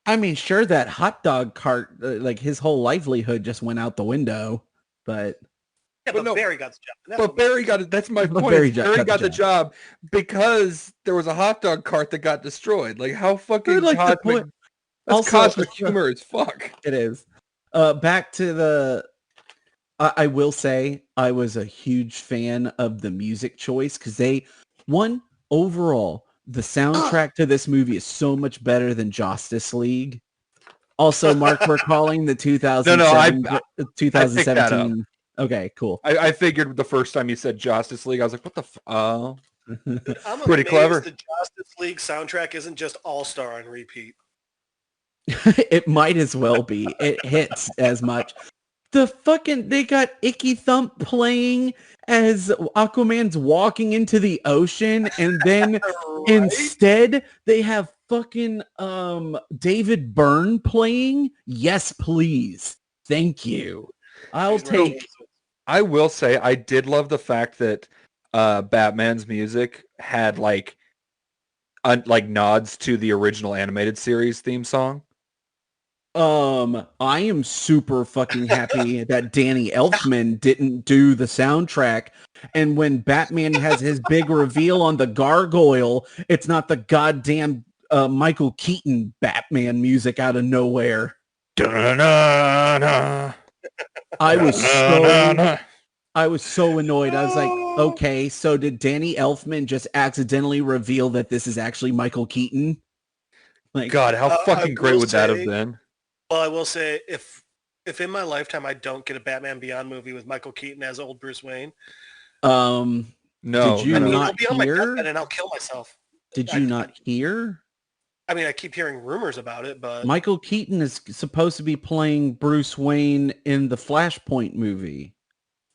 I mean, sure, that hot dog cart, like his whole livelihood just went out the window, but Yeah, but Barry got the job. But Barry got it. That's my point. Barry Barry got the job because there was a hot dog cart that got destroyed. Like how fucking cosmic. That's also, cosmic humor as fuck. It is. Back to the. I will say I was a huge fan of the music choice because overall the soundtrack to this movie is so much better than Josstice League. Also, Mark, we're calling the 2017. Okay, cool. I figured the first time you said Josstice League, I was like, what the I'm pretty clever. The Justice League soundtrack isn't just All-Star on repeat. It might as well be. It hits as much. They got Icky Thump playing as Aquaman's walking into the ocean, and then Right? instead they have fucking David Byrne playing. Yes, please. Thank you. I will say I did love the fact that Batman's music had like nods to the original animated series theme song. I am super fucking happy that Danny Elfman didn't do the soundtrack. And when Batman has his big reveal on the gargoyle, it's not the goddamn Michael Keaton Batman music out of nowhere. Da-na-na-na. I was so annoyed. I was like, okay, so did Danny Elfman just accidentally reveal that this is actually Michael Keaton? Like, God, how fucking great would that have been? Well, I will say, if in my lifetime I don't get a Batman Beyond movie with Michael Keaton as old Bruce Wayne, no, did you not I'll be on my hear? deathbed and I'll kill myself. Did you not hear? I mean, I keep hearing rumors about it, but Michael Keaton is supposed to be playing Bruce Wayne in the Flashpoint movie,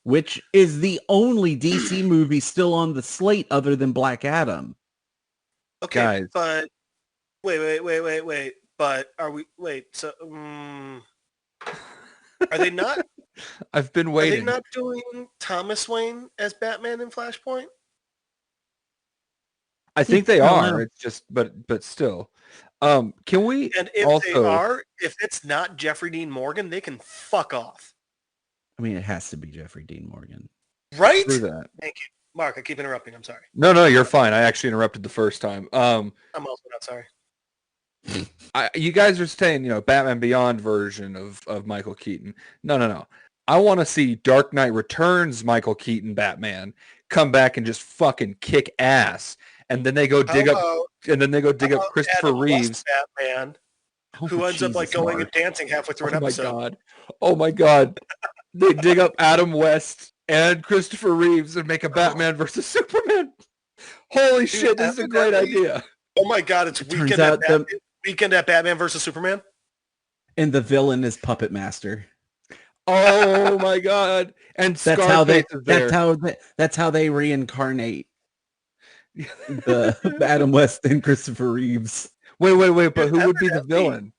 which is the only DC movie still on the slate other than Black Adam. okay, Guys. but wait. But are we? Wait. So, are they not? I've been Are waiting. they not doing Thomas Wayne as Batman in Flashpoint? I think they are. It's just, but still. Can we? And if also, they are, if it's not Jeffrey Dean Morgan, they can fuck off. I mean, it has to be Jeffrey Dean Morgan. Right? Through that. Thank you. Mark, I keep interrupting. I'm sorry. No, you're fine. I actually interrupted the first time. I'm also not sorry. You guys are saying, Batman Beyond version of Michael Keaton. No. I want to see Dark Knight Returns Michael Keaton Batman come back and just fucking kick ass. And then they go dig up Christopher Adam Reeves. West Batman, who ends up like Jesus, going Mark. and dancing halfway through an episode. Oh my god. They dig up Adam West and Christopher Reeves and make a Batman versus Superman. Holy shit, this is a great idea. Oh my god, it's Weekend at Batman versus Superman. And the villain is Puppet Master. Oh my god. And Scarface is there. That's how they reincarnate the Adam West and Christopher Reeves. Wait, but who would be the villain?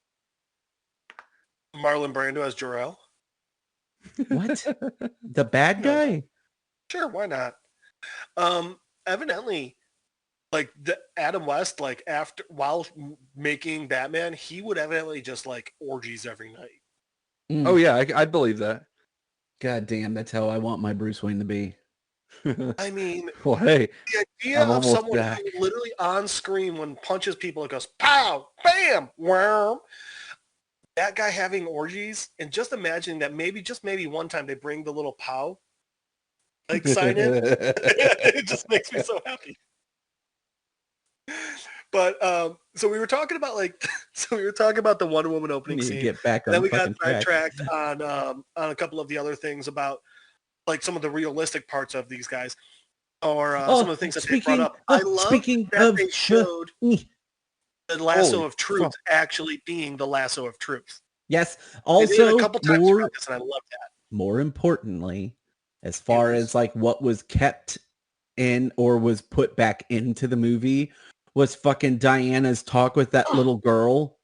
Marlon Brando as Jor-El. What? The bad guy? Sure, why not? Evidently, like the Adam West, like while making Batman, he would evidently just like orgies every night. Oh yeah, I'd believe that. God damn, that's how I want my Bruce Wayne to be. I mean, well, hey, the idea of someone who literally on screen when punches people, it goes pow, bam, wow. That guy having orgies, and just imagining that maybe one time they bring the little pow like sign in. It just makes me so happy. But so we were talking about the Wonder Woman opening Need to scene. get back And on then we got fucking track. sidetracked on a couple of the other things about like some of the realistic parts of these guys, or some of the things that they brought up. I love that they showed the lasso of truth actually being the lasso of truth. Yes. They did it Also, a couple times throughout this, and I love that. more importantly, as far as like what was kept in or was put back into the movie, was fucking Diana's talk with that little girl.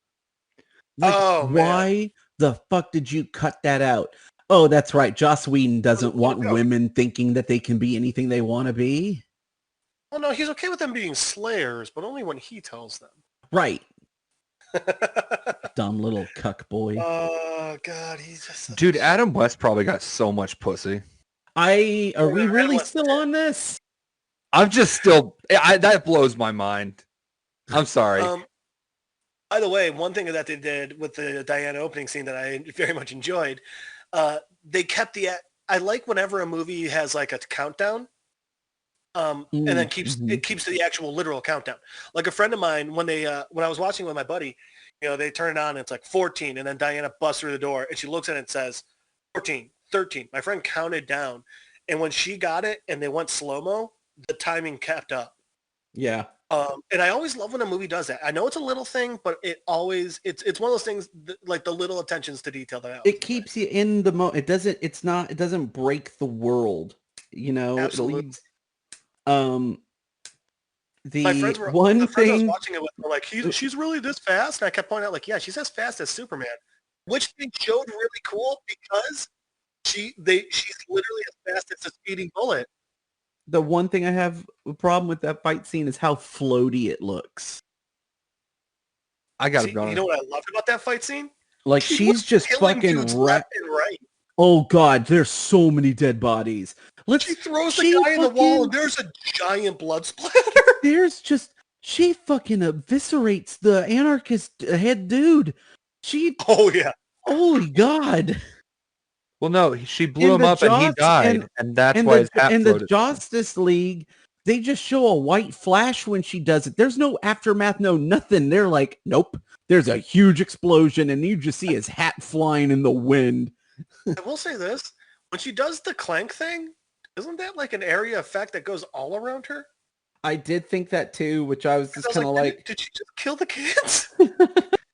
Like, why the fuck did you cut that out? Oh, that's right. Joss Whedon doesn't want women thinking that they can be anything they want to be. Well, no, he's okay with them being slayers, but only when he tells them. Right. Dumb little cuck boy. Oh, God, he's just... Dude, Adam West probably got so much pussy. Are we really still on this? I'm just still... that blows my mind. I'm sorry. By the way, one thing that they did with the Diana opening scene that I very much enjoyed, they kept the... I like whenever a movie has like a countdown, and then keeps the actual literal countdown. Like a friend of mine, when I was watching with my buddy, they turn it on and it's like 14, and then Diana busts through the door and she looks at it and says 14, 13. My friend counted down, and when she got it and they went slow-mo, the timing kept up. Yeah. And I always love when a movie does that. I know it's a little thing, but it's one of those things like the little attentions to detail that it keeps you in the it doesn't break the world, Absolutely. My friends I was watching it with were like, she's really this fast, and I kept pointing out like, yeah, she's as fast as Superman, which they showed really cool because she's literally as fast as a speeding bullet. The one thing I have a problem with that fight scene is how floaty it looks. I gotta be honest. You know what I loved about that fight scene? Like she's just fucking left and right. Oh God, there's so many dead bodies. She throws the guy in the wall and there's a giant blood splatter. She fucking eviscerates the anarchist head dude. Oh yeah. Holy God. Well, no, she blew him up and he died, and that's why his hat And floated. the Josstice League, they just show a white flash when she does it. There's no aftermath, no nothing. They're like, nope, there's a huge explosion, and you just see his hat flying in the wind. I will say this. When she does the clank thing, isn't that like an area effect that goes all around her? I did think that too, which I was just kind of like... Did she just kill the kids?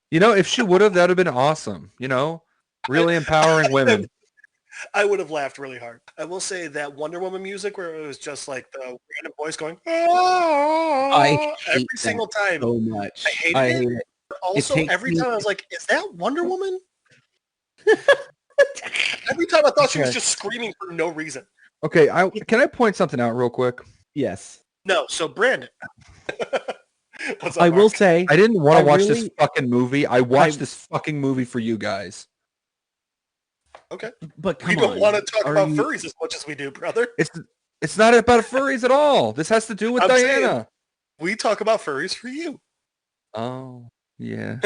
If she would have, that would have been awesome. Really empowering women. I would have laughed really hard. I will say that Wonder Woman music where it was just like the random voice going, oh, I hate every single time. So much. I hated it. Also, every time I was like, is that Wonder Woman? Every time I thought she was just screaming for no reason. Okay, can I point something out real quick? Yes. No, so Brandon. What's up, I will say, I didn't want to watch this fucking movie. I watched this fucking movie for you guys. Okay. But we don't want to talk about furries as much as we do, brother. It's not about furries at all. This has to do with Diana. We talk about furries for you. Oh, yeah.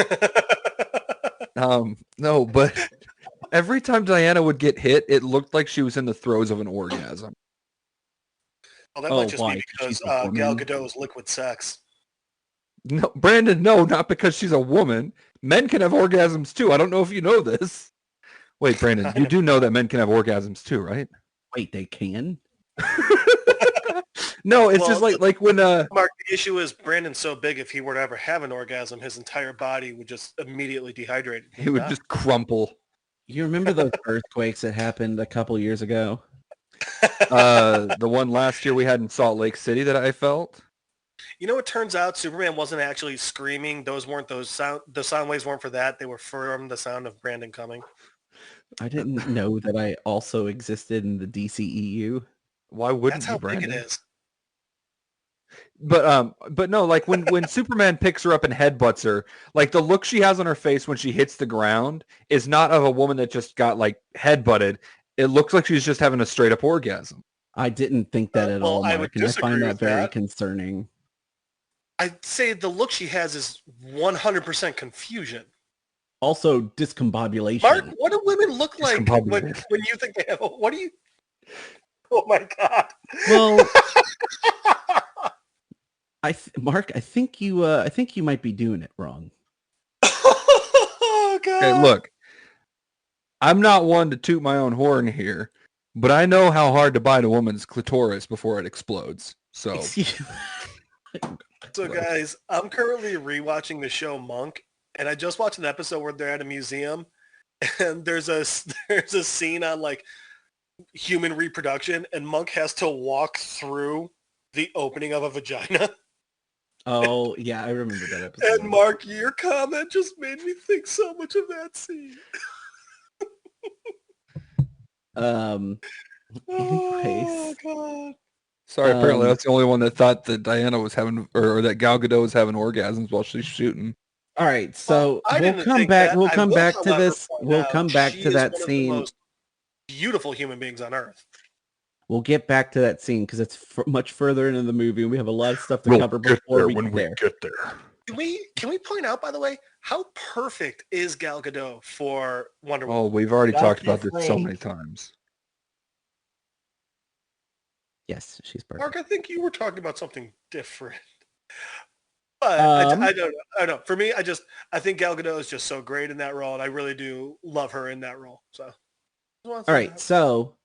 No, but every time Diana would get hit, it looked like she was in the throes of an orgasm. Well, that might just be because Gal Gadot's liquid sex. No, Brandon, no, not because she's a woman. Men can have orgasms too. I don't know if you know this. Wait, Brandon, you do know that men can have orgasms too, right? Wait, they can? No, it's just like when... Mark, the issue is Brandon's so big, if he were to ever have an orgasm, his entire body would just immediately dehydrate. He would just crumple. You remember those earthquakes that happened a couple years ago? The one last year we had in Salt Lake City that I felt? It turns out Superman wasn't actually screaming. The sound waves weren't for that. They were from the sound of Brandon coming. I didn't know that I also existed in the DCEU. Why wouldn't That's how Brandon? big it is. But no, like when Superman picks her up and headbutts her, like the look she has on her face when she hits the ground is not of a woman that just got like headbutted. It looks like she's just having a straight up orgasm. I didn't think that at all, Mark, and I find that very concerning. I'd say the look she has is 100% confusion. Also, discombobulation. Mark, what do women look like when you think they have? What do you? Oh my god. Well, Mark, I think you might be doing it wrong. Oh god. Okay, look, I'm not one to toot my own horn here, but I know how hard to bite a woman's clitoris before it explodes. So, Excuse- So guys, I'm currently rewatching the show Monk, and I just watched an episode where they're at a museum, and there's a scene on like human reproduction, and Monk has to walk through the opening of a vagina. Oh yeah, I remember that episode. And Mark, your comment just made me think so much of that scene. Anyways, Oh god. sorry, apparently Um, that's the only one that thought that Diana was having, or that Gal Gadot was having orgasms while she's shooting. all right, so Well, I we'll didn't come think back. that. We'll I come will, back to however, this. point We'll out come back she to is that one of the scene. most beautiful human beings on earth. We'll get back to that scene because it's much further into the movie, and we have a lot of stuff to cover before we get there. get there. Can we point out, by the way, how perfect is Gal Gadot for Wonder Woman? Oh, we've already That's talked about this so right. many times. Yes, she's perfect. Mark, I think you were talking about something different. But I don't know. I don't know. For me, I think Gal Gadot is just so great in that role, and I really do love her in that role. So, All right, so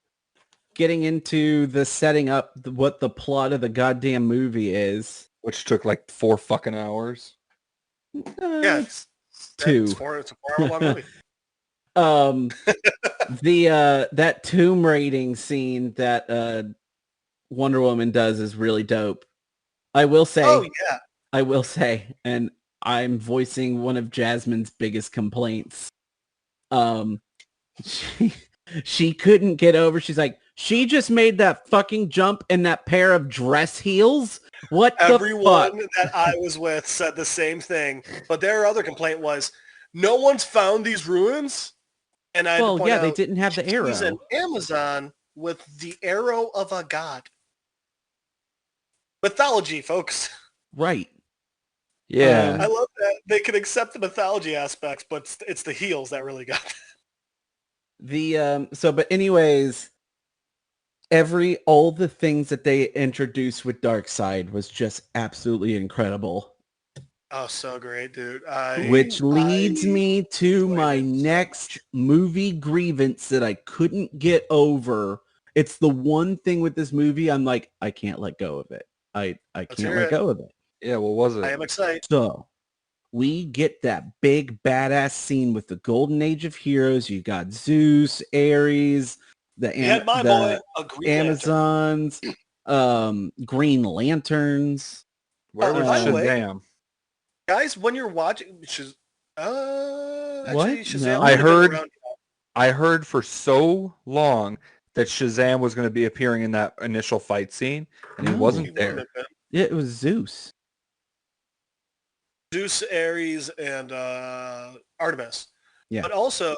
getting into the setting up what the plot of the goddamn movie is. Which took like 4 fucking hours. Yeah, It's two. It's a 4-hour long movie. That tomb raiding scene that Wonder Woman does is really dope. I will say, and I'm voicing one of Jasmine's biggest complaints. She couldn't get over. She's like, she just made that fucking jump in that pair of dress heels. What Everyone the fuck? that I was with said the same thing, but their other complaint was, no one's found these ruins. And I had to Well, point yeah, out, they didn't have the she's an arrow. Amazon with the arrow of a god. Mythology, folks. Right. Yeah. I love that they can accept the mythology aspects, but it's the heels that really got But anyways, all the things that they introduced with Darkseid was just absolutely incredible. Oh, so great, dude. Which leads me to enjoyed my it so next much. movie grievance that I couldn't get over. It's the one thing with this movie I'm like, I can't let go of it. I can't hear let it. go of it. Yeah, what was it? I am excited. So we get that big badass scene with the Golden Age of Heroes. You got Zeus, Ares, the boy, a Green Lantern. Amazons, Green Lanterns. Where was by the way, Shazam? Guys, when you're watching, What? Shazam No. might have been around- I heard for so long that Shazam was going to be appearing in that initial fight scene, and he No. wasn't He wouldn't there. have been. Yeah, it was Zeus. Zeus, Ares, and Artemis. Yeah. But also,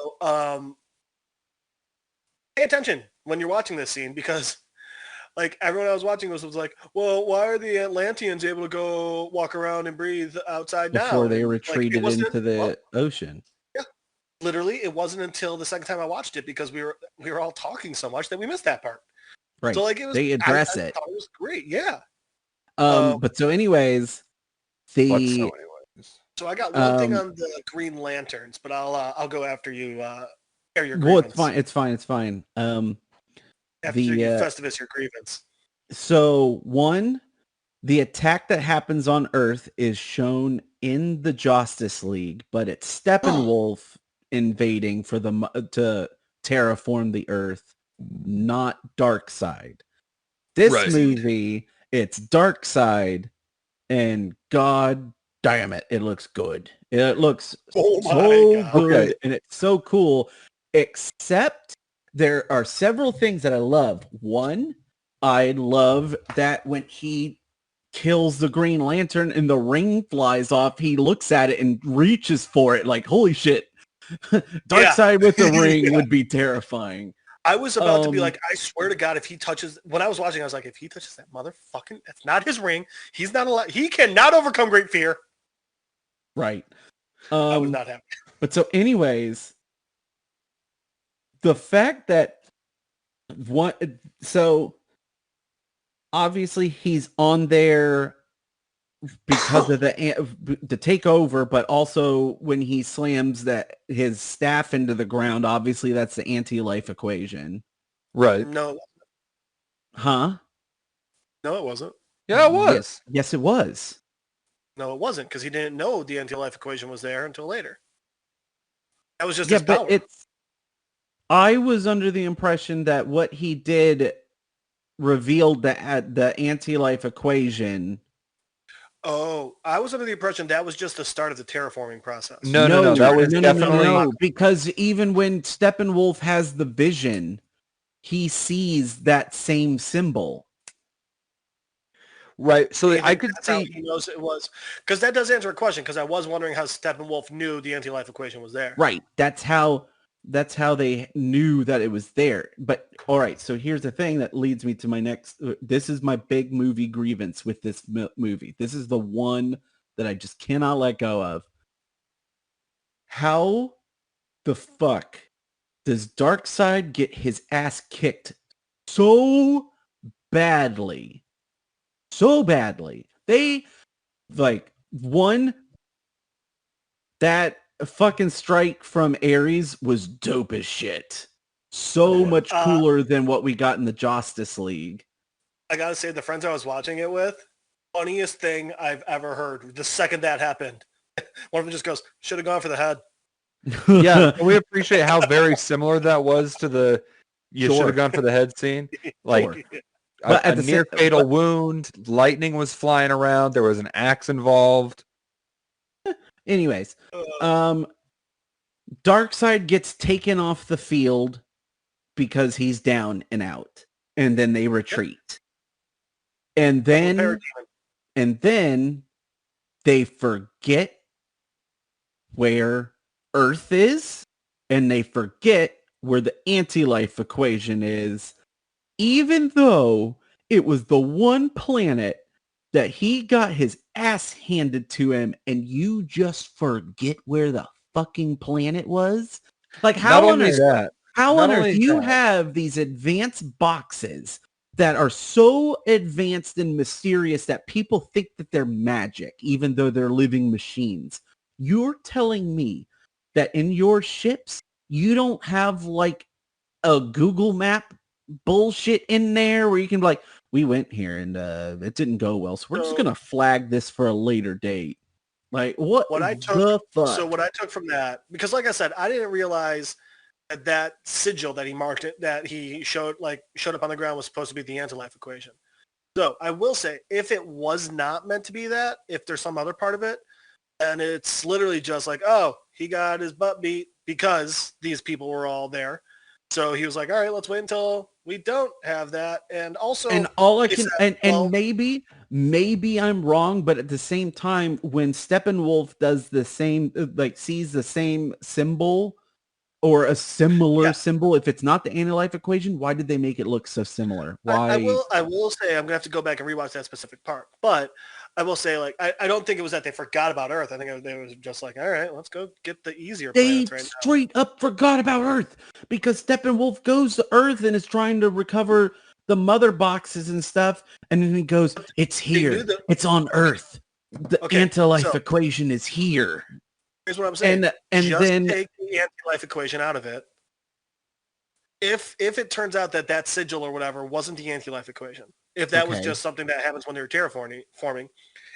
pay attention when you're watching this scene because, like, everyone I was watching was like, well, why are the Atlanteans able to go walk around and breathe outside now? Before they And, retreated into the ocean. Yeah, literally, it wasn't until the second time I watched it because we were all talking so much that we missed that part. Right. So like it was, They address I it. thought it was great. Yeah. But so anyways, So I got one thing on the Green Lanterns, but I'll go after you. Air your grievance. well, it's fine. After you Festivus your grievance. So one, the attack that happens on Earth is shown in the Josstice League, but it's Steppenwolf invading to terraform the Earth, not Darkseid. This movie, it's Darkseid, and God damn it, it looks good. It looks so good, Okay. and it's so cool, except there are several things that I love. One, I love that when he kills the Green Lantern and the ring flies off, he looks at it and reaches for it like, holy shit. Darkseid with the ring would be terrifying. I was about to be like, I swear to God, if he touches, when I was watching, I was like, if he touches that motherfucking, that's not his ring. He's not allowed. He cannot overcome great fear. Right. I was not happy. But so anyways, the fact that obviously he's on there because of the takeover, but also when he slams his staff into the ground, obviously that's the anti-life equation. Right. No, Huh? no, it wasn't. Yeah, it was. Yes, it was. No, it wasn't, because he didn't know the anti-life equation was there until later. That was just Yeah, his power. but I was under the impression that what he did revealed the anti-life equation. Oh, I was under the impression that was just the start of the terraforming process. No. That was definitely no, because even when Steppenwolf has the vision, he sees that same symbol. right. So Maybe I could that's how see. he knows it was, because that does answer a question. Because I was wondering how Steppenwolf knew the anti-life equation was there. Right. That's how they knew that it was there. But all right, so here's the thing that leads me to my next. This is my big movie grievance with this movie. This is the one that I just cannot let go of. How the fuck does Darkseid get his ass kicked so badly? So badly. They one, that fucking strike from Ares was dope as shit. So much cooler than what we got in the Josstice League. I gotta say, the friends I was watching it with, funniest thing I've ever heard. The second that happened, one of them just goes, "Should have gone for the head." Yeah, we appreciate how very similar that was to the you Sure. should have gone for the head scene. Like Sure. a, But at a the near sa- fatal but- wound, lightning was flying around, there was an axe involved. Anyways, Darkseid gets taken off the field because he's down and out, and then they retreat. And then they forget where Earth is, and they forget where the anti-life equation is, even though it was the one planet that he got his ass handed to him, and you just forget where the fucking planet was? Like, Not only that, how not on earth only you that- have these advanced boxes that are so advanced and mysterious that people think that they're magic, even though they're living machines? You're telling me that in your ships, you don't have like a Google map bullshit in there where you can be like, we went here and it didn't go well, so we're just going to flag this for a later date. Like, what the fuck? So what I took from that, because like I said, I didn't realize that sigil that he marked it, that he showed up on the ground was supposed to be the anti-life equation. So I will say, if it was not meant to be that, if there's some other part of it, and it's literally just like, oh, he got his butt beat because these people were all there. So he was like, all right, let's wait until we don't have that. And also, and all I can, said, and maybe I'm wrong, but at the same time, when Steppenwolf does the same, sees the same symbol or a similar symbol, if it's not the anti-life equation, why did they make it look so similar? Why? I will say, I'm gonna have to go back and rewatch that specific part, but I will say, I don't think it was that they forgot about Earth. I think they was just like, all right, let's go get the easier planets right now. They straight up forgot about Earth because Steppenwolf goes to Earth and is trying to recover the mother boxes and stuff, and then he goes, "It's here. It's on Earth. The anti-life equation is here." Here's what I'm saying. And just then take the anti-life equation out of it. If it turns out that sigil or whatever wasn't the anti-life equation, if that was just something that happens when they were terraforming,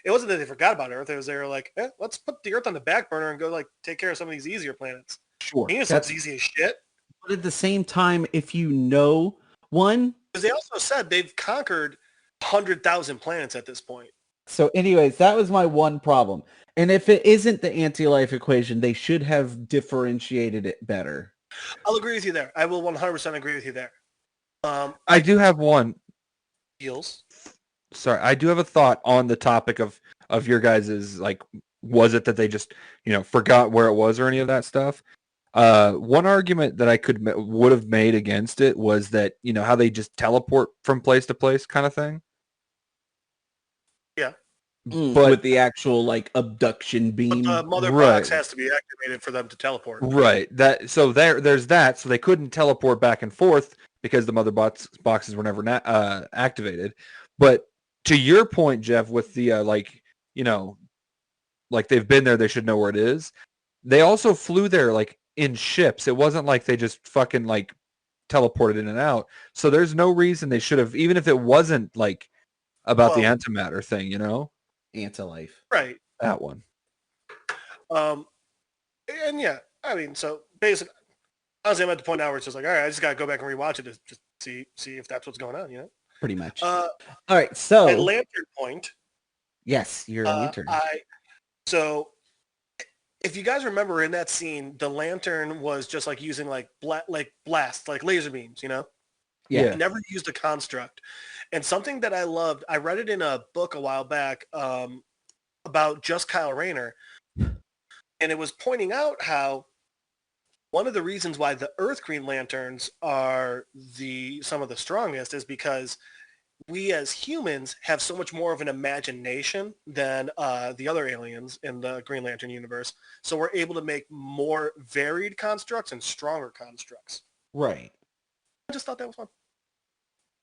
it wasn't that they forgot about Earth. It was they were like, let's put the Earth on the back burner and go take care of some of these easier planets. Sure, Venus looks easy as shit. But at the same time, if you know one, because they also said they've conquered 100,000 planets at this point. So anyways, that was my one problem. And if it isn't the anti-life equation, they should have differentiated it better. I'll agree with you there. I will 100% agree with you there. I do have one. Deals. Sorry, I do have a thought on the topic of your guys's, was it that they just, forgot where it was or any of that stuff? One argument that I would have made against it was that, how they just teleport from place to place kind of thing. Yeah. But with the actual abduction beam. But the mother box has to be activated for them to teleport. Right. There's that. So they couldn't teleport back and forth because the mother boxes were never activated. But to your point, Jeff, with the like they've been there, they should know where it is. They also flew there like in ships. It wasn't like they just fucking like teleported in and out. So there's no reason they should have, even if it wasn't like about the Well, antimatter thing, Anti-life. right. that one. And yeah, I mean, so basically, honestly, I'm at the point now where it's just like, all right, I just gotta go back and rewatch it to just see if that's what's going on, Pretty much. Uh, All right, at so Lantern Point, yes, you're a lantern. So if you guys remember in that scene, the lantern was just like using like blast, like laser beams, Yeah. It never used a construct. And something that I loved, I read it in a book a while back about just Kyle Rayner, and it was pointing out how one of the reasons why the Earth Green Lanterns are some of the strongest is because we as humans have so much more of an imagination than the other aliens in the Green Lantern universe. So we're able to make more varied constructs and stronger constructs. Right. I just thought that was fun.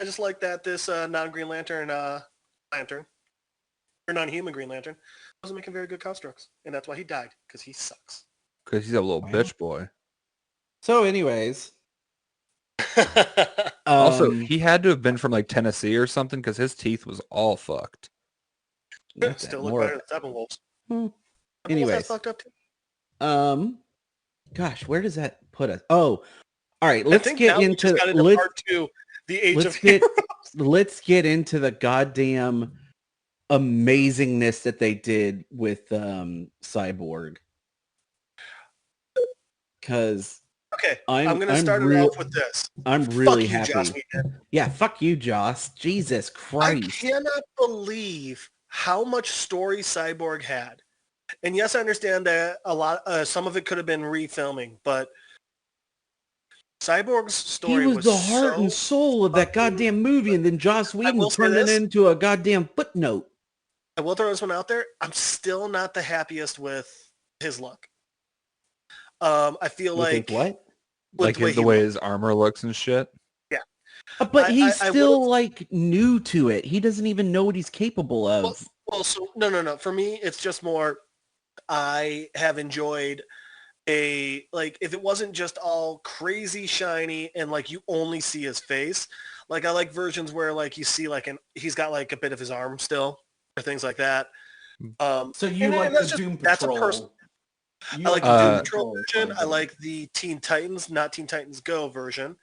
I just like that this non-Green Lantern lantern, or non-human Green Lantern, wasn't making very good constructs. And that's why he died, because he sucks. Because he's a little bitch boy. So anyways. Also, he had to have been from like Tennessee or something because his teeth was all fucked. Still look better than Steppenwolf's. Anyways. Fucked up too. Gosh, where does that put us? Oh, all right. Let's get part two, the Age of Heroes. Let's get into the goddamn amazingness that they did with Cyborg. Because okay, I'm going to start it off with this. I'm really fuck happy. You, Joss Whedon. Yeah, fuck you, Joss. Jesus Christ. I cannot believe how much story Cyborg had. And yes, I understand that some of it could have been refilming, but Cyborg's story was the heart and soul of that goddamn movie, and then Joss Whedon turned it into a goddamn footnote. I will throw this one out there. I'm still not the happiest with his look. I feel like what? Like the way his armor looks and shit. Yeah, but he's still like new to it. He doesn't even know what he's capable of. Well, so no. For me, it's just more. I have enjoyed if it wasn't just all crazy shiny and like you only see his face. Like I like versions where like you see like he's got like a bit of his arm still or things like that. So you like the Doom Patrol? That's a personal. I like the Doom Patrol version. I like the Teen Titans, not Teen Titans Go version.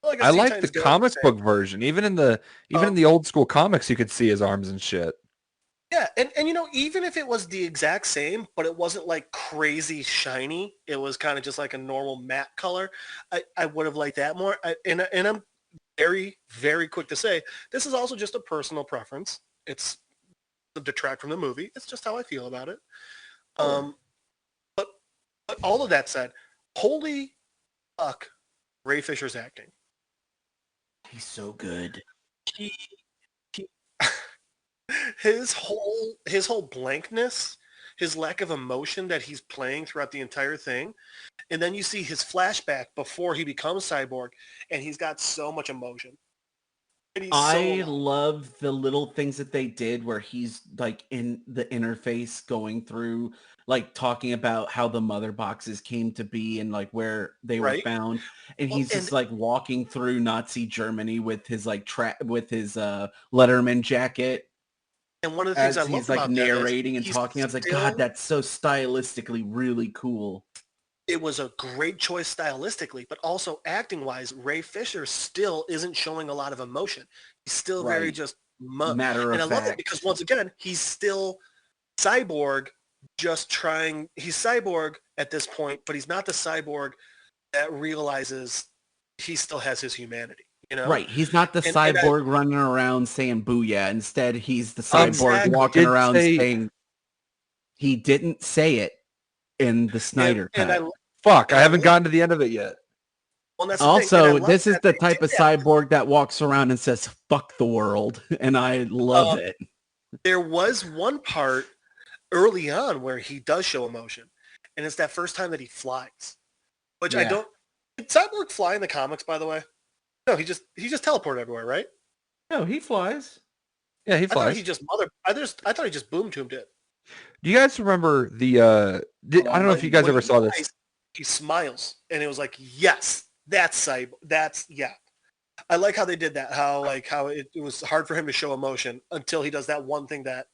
I like the comic book version. Even in the old school comics, you could see his arms and shit. Yeah, and even if it was the exact same, but it wasn't like crazy shiny, it was kind of just like a normal matte color, I would have liked that more. And I'm very, very quick to say, this is also just a personal preference. It's to detract from the movie. It's just how I feel about it. But all of that said, holy fuck, Ray Fisher's acting. He's so good. His whole blankness, his lack of emotion that he's playing throughout the entire thing, and then you see his flashback before he becomes Cyborg, and he's got so much emotion. I love the little things that they did where he's like in the interface going through, like talking about how the mother boxes came to be and like where they were found, and he's just like walking through Nazi Germany with his like with his Letterman jacket. And one of the things I love he's like about narrating and talking, I was like, God, that's so stylistically really cool. It was a great choice stylistically, but also acting-wise, Ray Fisher still isn't showing a lot of emotion. He's still very just matter of fact. And I love it because once again, he's still Cyborg, he's Cyborg at this point, but he's not the Cyborg that realizes he still has his humanity. Right. He's not the cyborg running around saying booyah. Instead, he's the cyborg walking around saying he didn't say it in the Snyder Cut. I haven't gotten to the end of it yet. Well, also, this is the type of cyborg that walks around and says, fuck the world. And I love it. There was one part early on where he does show emotion. And it's that first time that he flies. Which I don't... Did Cyborg fly in the comics, by the way? No, he just teleported everywhere, right? No, he flies. Yeah, he I thought flies. he just I thought he just boom tombed it. Do you guys remember the? I don't know if you guys When ever he saw this. dies, he smiles, and it was like, yes, that's Cyborg. That's yeah. I like how they did that. How it was hard for him to show emotion until he does that one thing that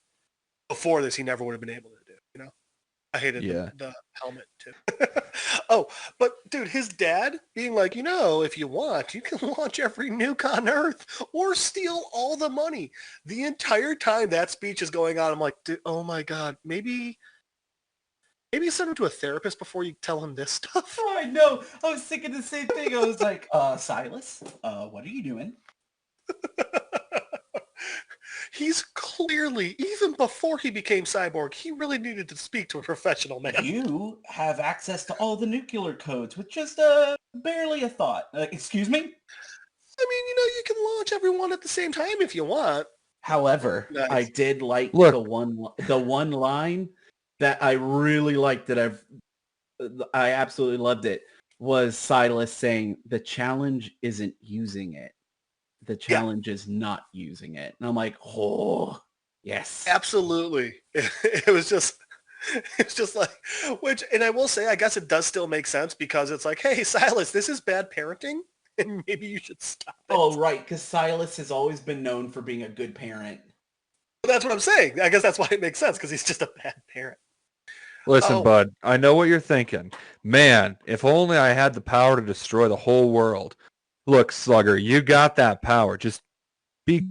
before this he never would have been able to do. You know, I hated Yeah. the helmet too. Oh, but dude, his dad being like, if you want, you can launch every nuke on Earth or steal all the money. The entire time that speech is going on, I'm like, dude, oh my god, maybe send him to a therapist before you tell him this stuff. Oh, I know. I was thinking the same thing. I was like, Silas, what are you doing? He's clearly, even before he became Cyborg, he really needed to speak to a professional man. You have access to all the nuclear codes with just barely a thought. Excuse me? I mean, you can launch everyone at the same time if you want. However, Nice. I did like Look. the one line that I really liked that I absolutely loved it was Silas saying the challenge isn't using it. The challenge is not using it. And I'm like, oh, yes. Absolutely. It was just, it's just like, and I will say, I guess it does still make sense because it's like, hey, Silas, this is bad parenting and maybe you should stop it. Oh, right. Because Silas has always been known for being a good parent. Well, that's what I'm saying. I guess that's why it makes sense because he's just a bad parent. Listen, bud, I know what you're thinking. Man, if only I had the power to destroy the whole world. Look, Slugger, you got that power. Just be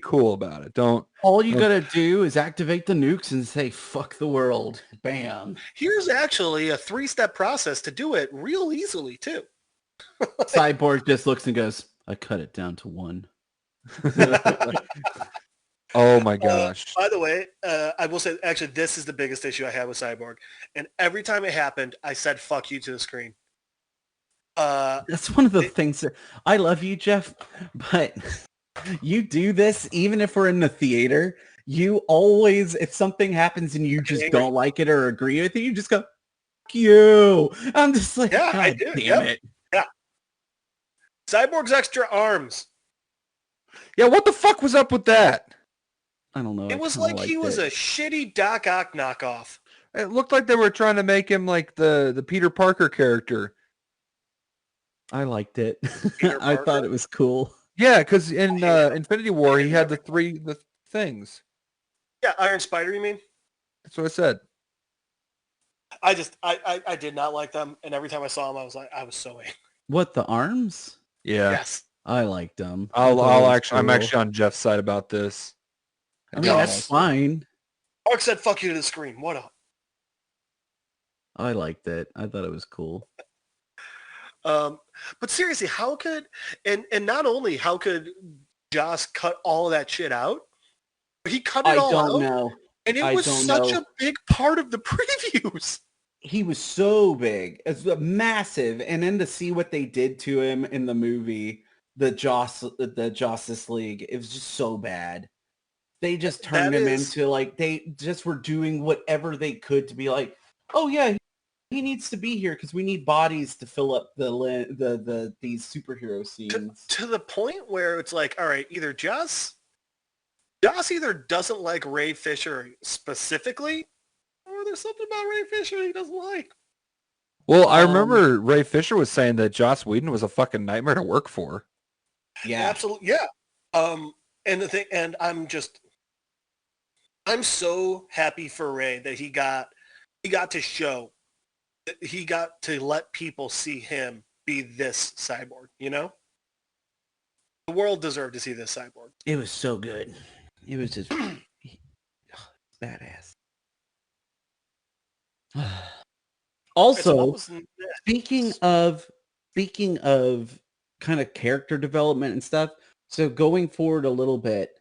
cool about it. All you gotta do is activate the nukes and say, fuck the world. Bam. Here's actually a 3-step process to do it real easily, too. Cyborg just looks and goes, I cut it down to 1. Oh my gosh. By the way, I will say, actually, this is the biggest issue I had with Cyborg. And every time it happened, I said, fuck you to the screen. That's one of the things that I love you, Jeff, but you do this even if we're in the theater. You always, if something happens and you just don't like it or agree with it, you just go, fuck you. I'm just like, yeah, God I do. damn it. Yeah. Cyborg's extra arms. Yeah, what the fuck was up with that? I don't know. It was like he was a shitty Doc Ock knockoff. It looked like they were trying to make him like the Peter Parker character. I liked it. I thought it was cool. Yeah, because in Infinity War, he had the things. Yeah, Iron Spider, you mean? That's what I said. I did not like them, and every time I saw them, I was so angry. What, the arms? Yeah. Yes. I liked them. I'm actually on Jeff's side about this. I mean, that's fine. Mark said, fuck you to the screen. What up? I liked it. I thought it was cool. But seriously, how could, and not only how could Joss cut all of that shit out, but he cut it all out. I don't know. And it was such a big part of the previews. He was so big. It's massive. And then to see what they did to him in the movie, the Josstice League, it was just so bad. They just turned him into like, they just were doing whatever they could to be like, oh yeah, he needs to be here because we need bodies to fill up these superhero scenes. To the point where it's like, all right, either Joss either doesn't like Ray Fisher specifically, or there's something about Ray Fisher he doesn't like. Well, I remember Ray Fisher was saying that Joss Whedon was a fucking nightmare to work for. Yeah, absolutely. Yeah. And the thing, and I'm so happy for Ray that he got to show. He got to let people see him be this cyborg, you know? The world deserved to see this cyborg. It was so good. It was just badass. Also, speaking of kind of character development and stuff, so going forward a little bit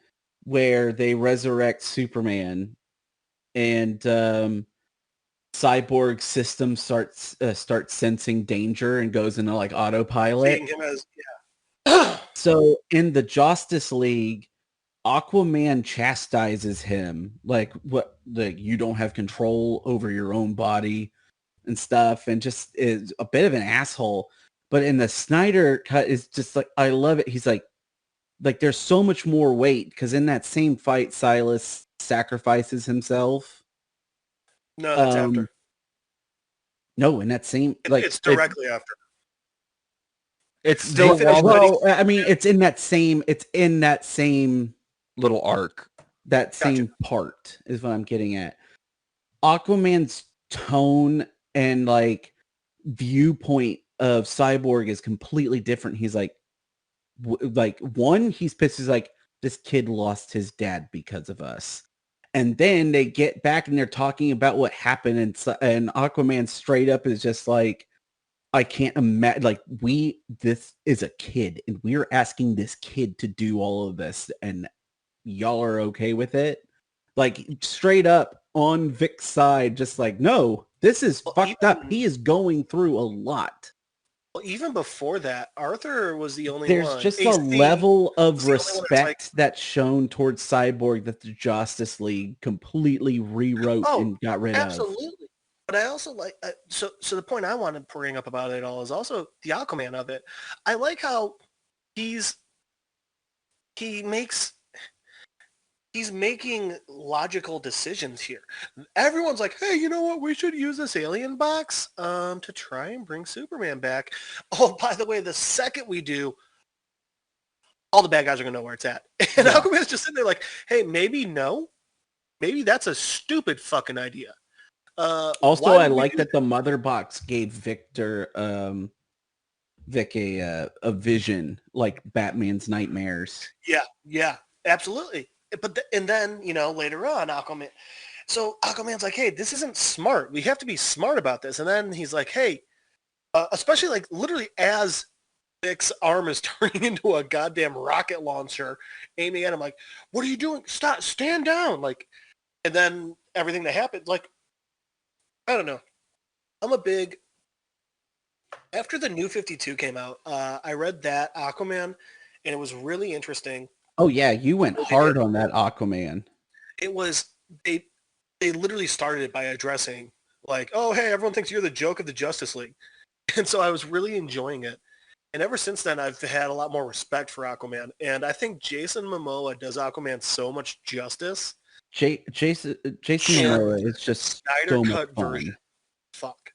where they resurrect Superman and Cyborg system starts sensing danger and goes into like autopilot. Seeing him as, So in the Josstice League, Aquaman chastises him like you don't have control over your own body and stuff, and just is a bit of an asshole. But in the Snyder cut is just like, I love it. He's like, like there's so much more weight because in that same fight, Silas sacrifices himself. No, that's after. No, in that same It's directly after. It's still They finish well, I mean, it's in that same little arc. that same part is what I'm getting at. Aquaman's tone and like viewpoint of Cyborg is completely different. He's like, one, he's pissed. He's like, this kid lost his dad because of us. And then they get back and they're talking about what happened, and Aquaman straight up is just like, I can't imagine, like, this is a kid, and we're asking this kid to do all of this, and y'all are okay with it? Like, straight up on Vic's side, just like, no, this is fucked up. He is going through a lot. Well, even before that, Arthur was the only There's one. just a level of respect that's shown towards Cyborg that the Josstice League completely rewrote and got rid of. Absolutely. But I also like, so the point I want to bring up about it all is also the Aquaman of it. I like how he's making logical decisions here. Everyone's like, hey, you know what? We should use this alien box to try and bring Superman back. Oh, by the way, the second we do, all the bad guys are going to know where it's at. And Aquaman's just sitting there like, hey, maybe that's a stupid fucking idea. Also, I like that the mother box gave Vic a vision like Batman's nightmares. Yeah, absolutely. But and then, later on, Aquaman's like, hey, this isn't smart. We have to be smart about this. And then he's like, hey, especially like literally as Vic's arm is turning into a goddamn rocket launcher, aiming at him like, what are you doing? Stop, stand down. Like, and then everything that happened, like, I don't know. After the New 52 came out, I read that Aquaman, and it was really interesting. Oh yeah, you went hard on that Aquaman. It was, they literally started it by addressing like, oh, hey, everyone thinks you're the joke of the Justice League. And so I was really enjoying it. And ever since then, I've had a lot more respect for Aquaman. And I think Jason Momoa does Aquaman so much justice. Jason Momoa is just Snyder so Cut much fun. version. Fuck.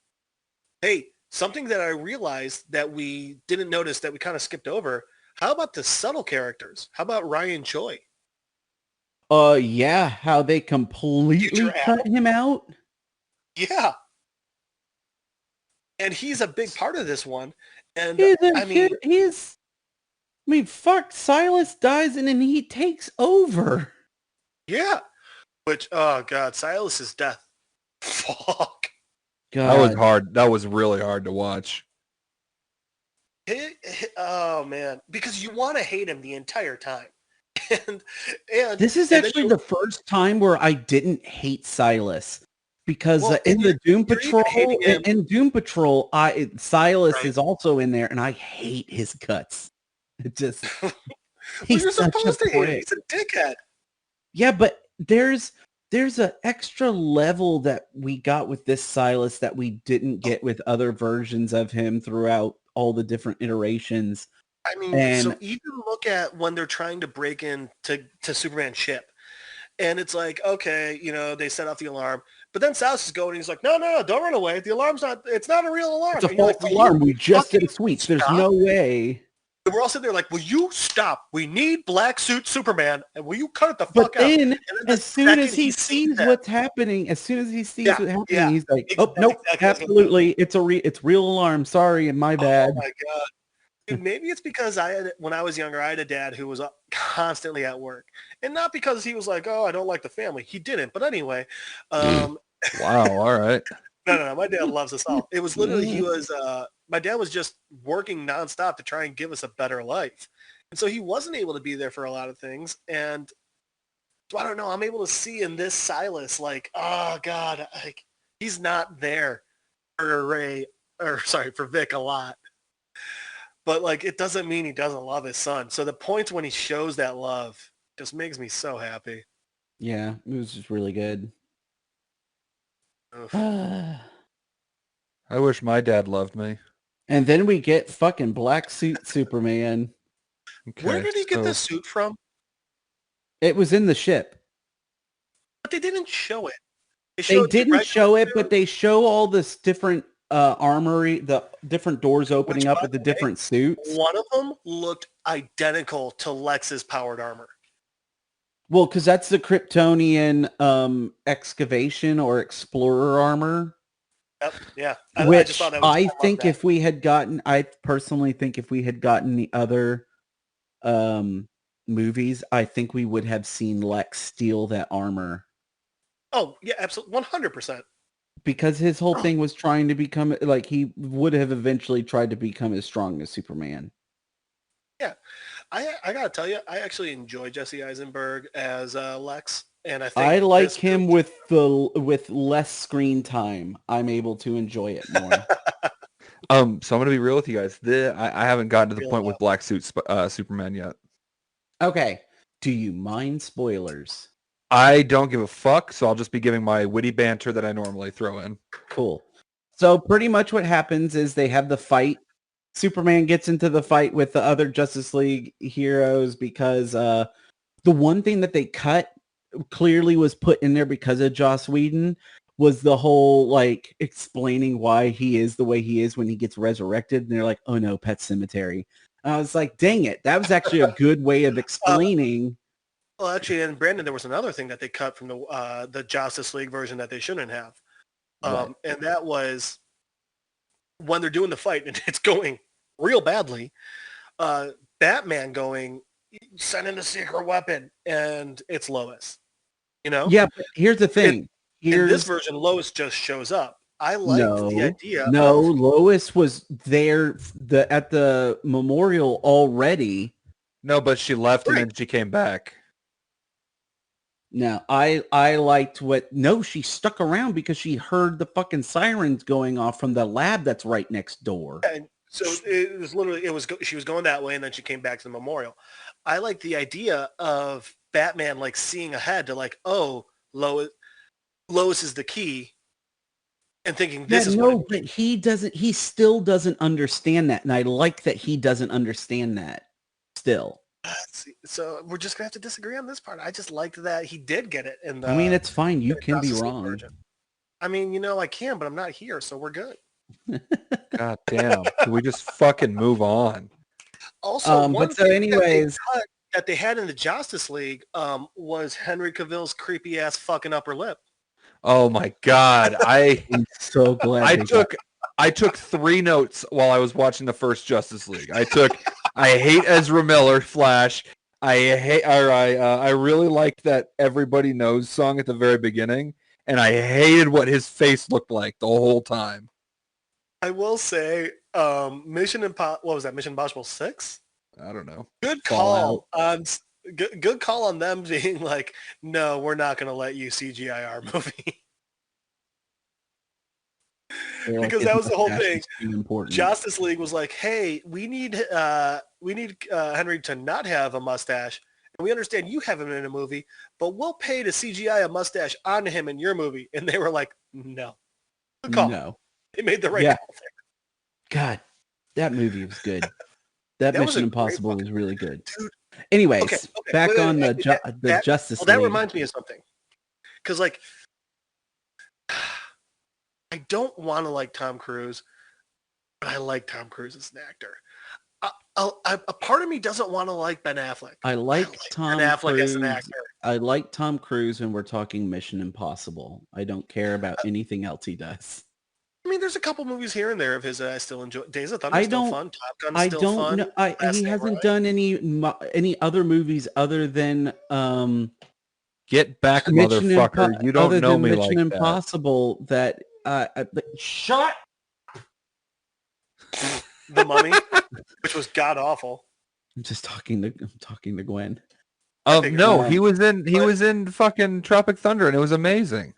Hey, something that I realized that we didn't notice that we kind of skipped over. How about the subtle characters? How about Ryan Choi? Yeah, how they completely cut him out. Yeah. And he's a big part of this one. And fuck, Silas dies and then he takes over. Yeah. Which, oh God, Silas's death. Fuck. God. That was hard. That was really hard to watch. Oh man, because you want to hate him the entire time. And this is actually the first time where I didn't hate Silas, because in Doom Patrol, Silas is also in there, and I hate his guts. It just you're supposed to hate him. He's a dickhead. Yeah, but there's an extra level that we got with this Silas that we didn't get with other versions of him throughout all the different iterations. I mean, so even look at when they're trying to break into Superman's ship. And it's like, okay, they set off the alarm. But then Silas is going and he's like, no, don't run away. The alarm's it's not a real alarm. It's a false alarm. We just did a sweep. There's no way. And we're all sitting there like, will you stop? We need black suit Superman. And will you cut it the fuck out? Then, as soon as he sees what's happening, he's like, oh, nope, absolutely. It's real alarm. Sorry, and my bad. Oh my God. Dude, maybe it's because when I was younger, I had a dad who was constantly at work. And not because he was like, oh, I don't like the family. He didn't. But anyway. Wow, all right. No. My dad loves us all. It was literally, my dad was just working nonstop to try and give us a better life. And so he wasn't able to be there for a lot of things. And so I don't know. I'm able to see in this Silas, like, oh God, like he's not there for Vic a lot. But like, it doesn't mean he doesn't love his son. So the points when he shows that love just makes me so happy. Yeah, it was just really good. I wish my dad loved me. And then we get fucking black suit Superman. Okay, Where did he get so- the suit from? It was in the ship. But they didn't show it. They showed the didn't regular show it, suit. but they show all this different armory, the different doors opening Which, up by with the the way, different suits. One of them looked identical to Lex's powered armor. Well, because that's the Kryptonian excavation or explorer armor. Yep. Yeah. I Which just thought that was. I love think that. if we had gotten, I personally think if we had gotten the other movies, I think we would have seen Lex steal that armor. Oh yeah, absolutely, 100%. Because his whole thing was trying to become, like, he would have eventually tried to become as strong as Superman. Yeah, I gotta tell you, I actually enjoy Jesse Eisenberg as Lex, and I think I like this him movie- with less screen time. I'm able to enjoy it more. So I'm gonna be real with you guys. I haven't gotten to the Real point with Black Suit Superman yet. Okay. Do you mind spoilers? I don't give a fuck, so I'll just be giving my witty banter that I normally throw in. Cool. So pretty much what happens is they have the fight. Superman gets into the fight with the other Justice League heroes because the one thing that they cut clearly was put in there because of Joss Whedon was the whole, like, explaining why he is the way he is when he gets resurrected. And they're like, oh no, Pet Cemetery. And I was like, dang it. That was actually a good way of explaining. Well, actually, and Brandon, there was another thing that they cut from the Justice League version that they shouldn't have, What? and that was when they're doing the fight and it's going real badly. Batman going, send in the secret weapon, and it's Lois. You know? Yeah, but here's the thing. In this version, Lois just shows up. I liked the idea. No, of, Lois was there at the memorial already. No, but she left and Right. then she came back. No, I liked she stuck around because she heard the fucking sirens going off from the lab that's right next door. and so it was literally she was going that way, and then she came back to the memorial. I like the idea of Batman like seeing ahead to like, oh, Lois is the key, and thinking this is what. But he still doesn't understand that, and I like that he doesn't understand that still. So we're just gonna have to disagree on this part. I just liked that he did get it in the. I mean, it's fine. You can be Justice League wrong. version. I mean, I can, but I'm not here, so we're good. God damn. Can we just fucking move on? Also, one but so thing anyways, that they had in the Justice League was Henry Cavill's creepy ass fucking upper lip. Oh my god. I'm so glad I took 3 notes while I was watching the first Justice League. I hate Ezra Miller, Flash. I really liked that Everybody Knows song at the very beginning, and I hated what his face looked like the whole time. I will say, Mission Impossible 6? I don't know. Good Fallout. call on good call on them being like, no, we're not going to let you CGI our movie. Because that was the whole thing. Important. Justice League was like, hey, we need Henry to not have a mustache. And we understand you have him in a movie, but we'll pay to CGI a mustache onto him in your movie. And they were like, no. Good call. No. They made the right Yeah. call there. God, that movie was good. That That was Mission a great Impossible was fucking really good. Dude. Back wait, on the that- Justice Well, that League. reminds me of something. Because, like, I don't want to like Tom Cruise, but I like Tom Cruise as an actor. A part of me doesn't want to like Ben Affleck. I like Ben Tom Affleck Cruise. as an actor. I like Tom Cruise when we're talking Mission Impossible. I don't care about anything else he does. I mean, there's a couple movies here and there of his that I still enjoy. Days of Thunder I is still don't- fun. Top Gun's I still don't fun. know. Last He Samurai. hasn't done any other movies other than Get back, motherfucker. You don't know me like Mission Impossible. Shut. The Mummy, which was god awful. I'm talking to Gwen. that. No, Yeah. he was in fucking Tropic Thunder, and it was amazing.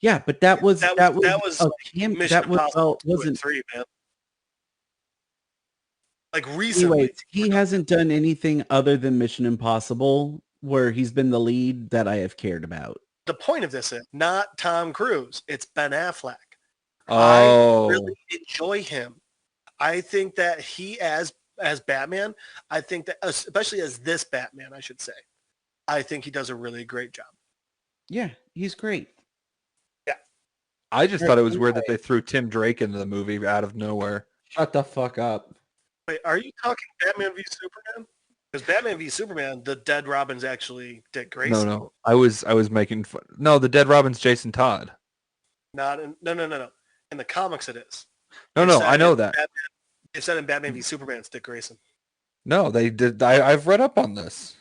Yeah, but that was That was a like camp. Mission That was Impossible 2 and wasn't. 3, man. Like recently. Anyways, he hasn't done anything other than Mission Impossible where he's been the lead that I have cared about. The point of this is not Tom Cruise. It's Ben Affleck. Oh, I really enjoy him. I think that he as as Batman, I think that, especially as this Batman, I should say, I think he does a really great job. Yeah, he's great. I just thought it was weird that they threw Tim Drake into the movie out of nowhere. Shut the fuck up. Wait, are you talking Batman v Superman? Because Batman v Superman, the dead Robin's actually Dick Grayson. No. I was making fun. No, the dead Robin's Jason Todd. Not in, no. In the comics, it is. No, I know that. They said in Batman v Superman, it's Dick Grayson. No, they did. I've read up on this.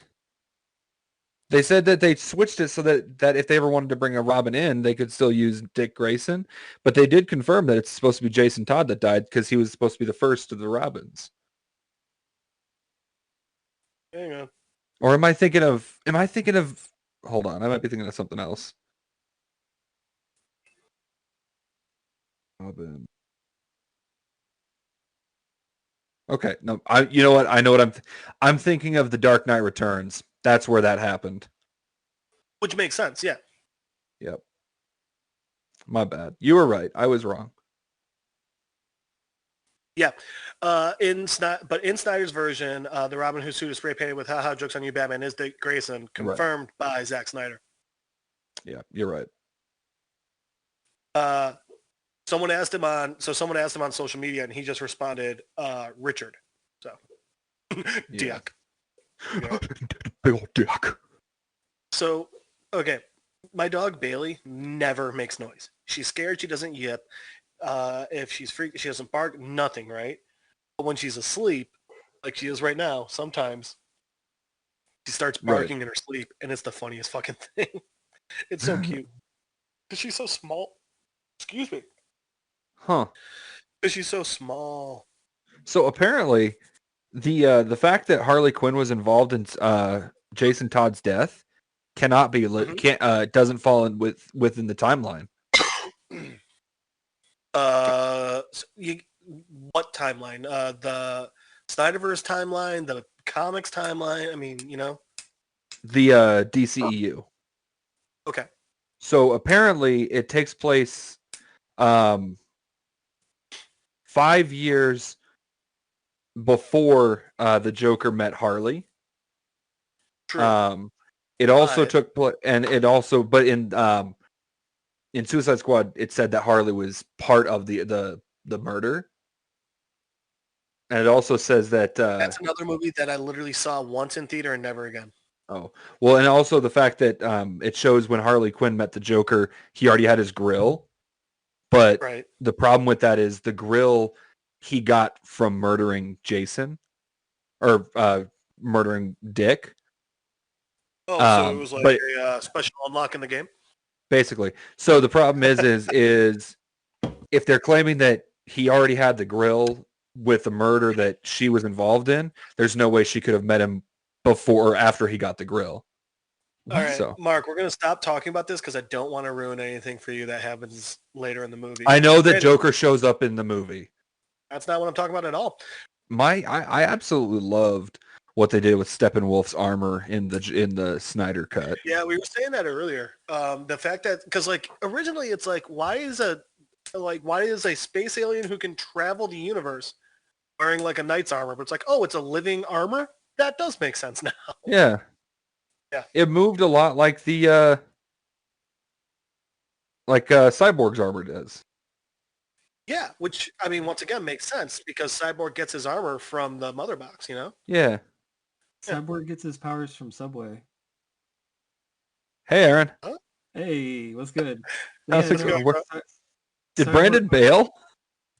They said that they switched it so that if they ever wanted to bring a Robin in, they could still use Dick Grayson. But they did confirm that it's supposed to be Jason Todd that died because he was supposed to be the first of the Robins. Hang on. Or am I thinking of? Hold on, I might be thinking of something else. Robin. Okay, no, you know what? I know what I'm thinking of. The Dark Knight Returns. That's where that happened. Which makes sense, yeah. Yep. My bad. You were right. I was wrong. Yeah. In Snyder's version, the Robin whose suit is spray painted with "haha jokes on you, Batman" is Dick Grayson, confirmed by Zack Snyder. Yeah, you're right. Someone asked him on social media, and he just responded, Richard. So, Dick. Yeah. Big old dick. So, okay, my dog Bailey never makes noise. She's scared. She doesn't yip. If she's freaked, she doesn't bark. Nothing, right? But when she's asleep, like she is right now, sometimes she starts barking in her sleep, and it's the funniest fucking thing. It's so cute because she's so small. Excuse me. Huh. Because she's so small. So apparently, the fact that Harley Quinn was involved in Jason Todd's death cannot be doesn't fall in within the timeline. What timeline? The Snyderverse timeline, the comics timeline. I mean, you know, the DCEU. Okay. So apparently, it takes place 5 years before the Joker met Harley. True. It also took place, and it also, but in Suicide Squad, it said that Harley was part of the murder, and it also says that that's another movie that I literally saw once in theater and never again. Oh well, and also the fact that it shows when Harley Quinn met the Joker, he already had his grill, but the problem with that is the grill he got from murdering Jason or murdering Dick. Oh, so it was like a special unlock in the game? Basically. So the problem is if they're claiming that he already had the grill with the murder that she was involved in, there's no way she could have met him before or after he got the grill. All right, so, Mark, we're going to stop talking about this because I don't want to ruin anything for you that happens later in the movie. I know that Joker shows up in the movie. That's not what I'm talking about at all. I absolutely loved what they did with Steppenwolf's armor in the Snyder Cut. Yeah, we were saying that earlier. The fact that because like originally it's like why is a space alien who can travel the universe wearing like a knight's armor? But it's like, oh, it's a living armor? That does make sense now. Yeah. Yeah. It moved a lot like the Cyborg's armor does. Yeah, which I mean once again makes sense because Cyborg gets his armor from the mother box, you know? Yeah. Cyborg gets his powers from Subway. Hey, Aaron. Huh? Hey, what's good? How's it going? Did Brandon bail?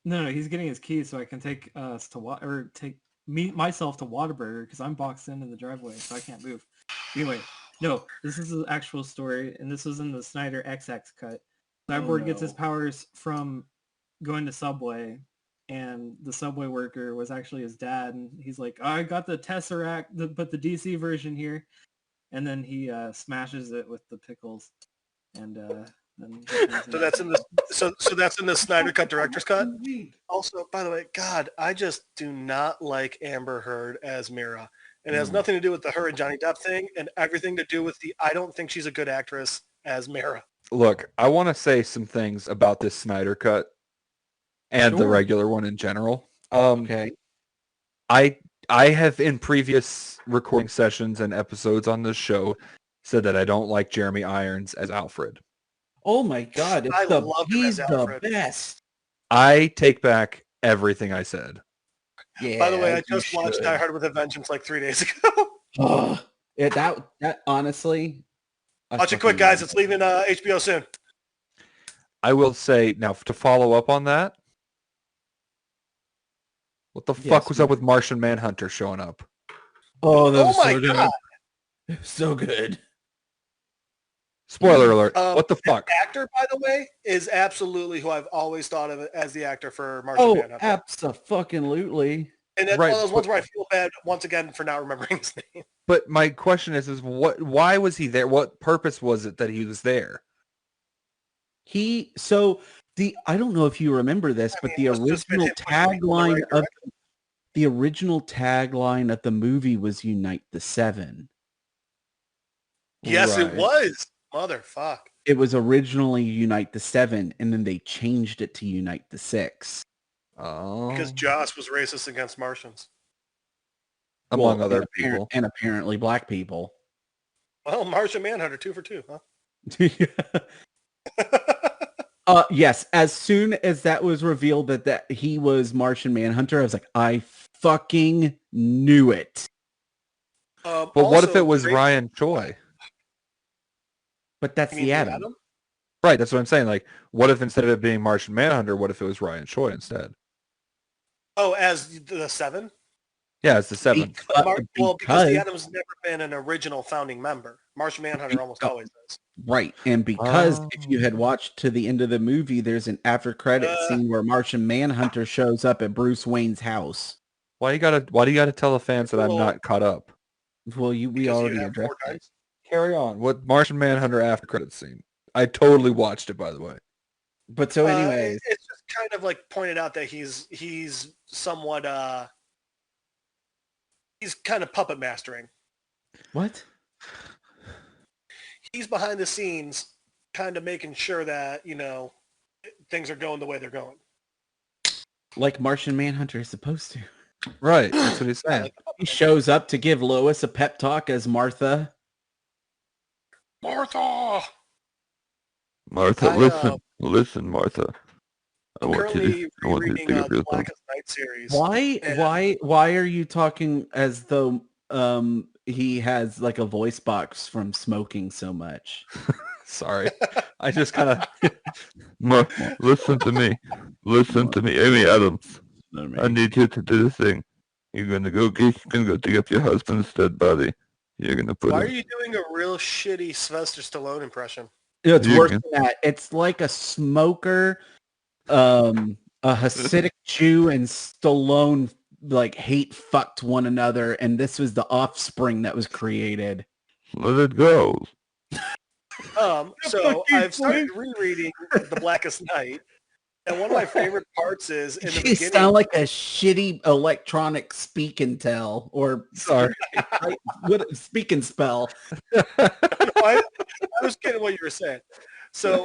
No, he's getting his keys so I can take us to myself to Whataburger because I'm boxed into the driveway, so I can't move. Anyway, no, this is the actual story, and this was in the Snyder XX cut. Cyborg gets his powers from going to Subway, and the Subway worker was actually his dad, and he's like, I got the Tesseract, but the DC version here, and then he smashes it with the pickles, and then so that's in the Snyder Cut director's cut. Also, by the way, God, I just do not like Amber Heard as Mira. It has nothing to do with the her and Johnny Depp thing, and everything to do with I don't think she's a good actress as Mira. Look, I want to say some things about this Snyder Cut and the regular one in general. Okay. I I have in previous recording sessions and episodes on this show said that I don't like Jeremy Irons as Alfred. Oh my God, I love him he's as the Alfred. best. I take back everything I said. Yeah. By the way, I you just watched should. Die Hard with a Vengeance like 3 days ago. Ugh. Yeah, that honestly. I Watch it fucking quick, guys. love It's leaving HBO soon. I will say now to follow up on that. What the Yes, fuck was up Mark. with Martian Manhunter showing up? Oh, that Oh was my so good. God. It was so good. Spoiler alert. Um, What the fuck? Actor, by the way, is absolutely who I've always thought of as the actor for Martian Oh, Manhunter. abso-fucking-lutely. And that's Right, one of those ones where I feel bad once again for not remembering his name. But my question is why was he there? What purpose was it that he was there? I don't know if you remember this, but the It must just been original him pushing people in the tagline right of direction. the original tagline of the movie was "Unite the Seven." Yes, it Right. was. Motherfuck. It was originally "Unite the Seven," and then they changed it to "Unite the Six." Oh, Because Joss was racist against Martians. among Well, other and people. and apparently black people. Well, Martian Manhunter 2 for 2, huh? Yes. As soon as that was revealed that he was Martian Manhunter, I was like, I fucking knew it. But what if Also, it was great- Ryan Choi? But that's You mean the the Atom. Atom? Right, that's what I'm saying. Like, what if instead of it being Martian Manhunter, what if it was Ryan Choi instead? Oh, as the Seven? Yeah, it's the seventh. Because the Atom's never been an original founding member. Martian Manhunter almost always is. Right. And because Oh. if you had watched to the end of the movie, there's an after credit scene where Martian Manhunter shows up at Bruce Wayne's house. Why do you gotta tell the fans that I'm Well, not caught up? Well, we Because you already have addressed 4 it. times. Carry on. What Martian Manhunter after credit scene? I totally watched it, by the way. But so anyways, It's just kind of like pointed out that he's somewhat he's kind of puppet mastering. what? He's behind the scenes kind of making sure that, things are going the way they're going. Like Martian Manhunter is supposed to. Right, that's what he's saying. Like, He shows up to give Lois a pep talk as Martha. Martha! Martha, listen, Martha. I want you Currently to reading think of the yourself. Blackest Night series. Why are you talking as though he has like a voice box from smoking so much? Sorry. I just kind of... Listen to me. Listen to me. Amy Adams, I need you to do the thing. You're gonna go dig up your husband's dead body. You're gonna put Why are him... you doing a real shitty Sylvester Stallone impression? It's You worse can- than that. It's like a smoker, a Hasidic Jew, and Stallone like hate fucked one another, and this was the offspring that was created. Let it go. So I've started rereading The Blackest Night, and one of my favorite parts is in the You beginning. sound like a shitty electronic speak and tell, or Sorry. speak and spell. I was getting what you were saying. So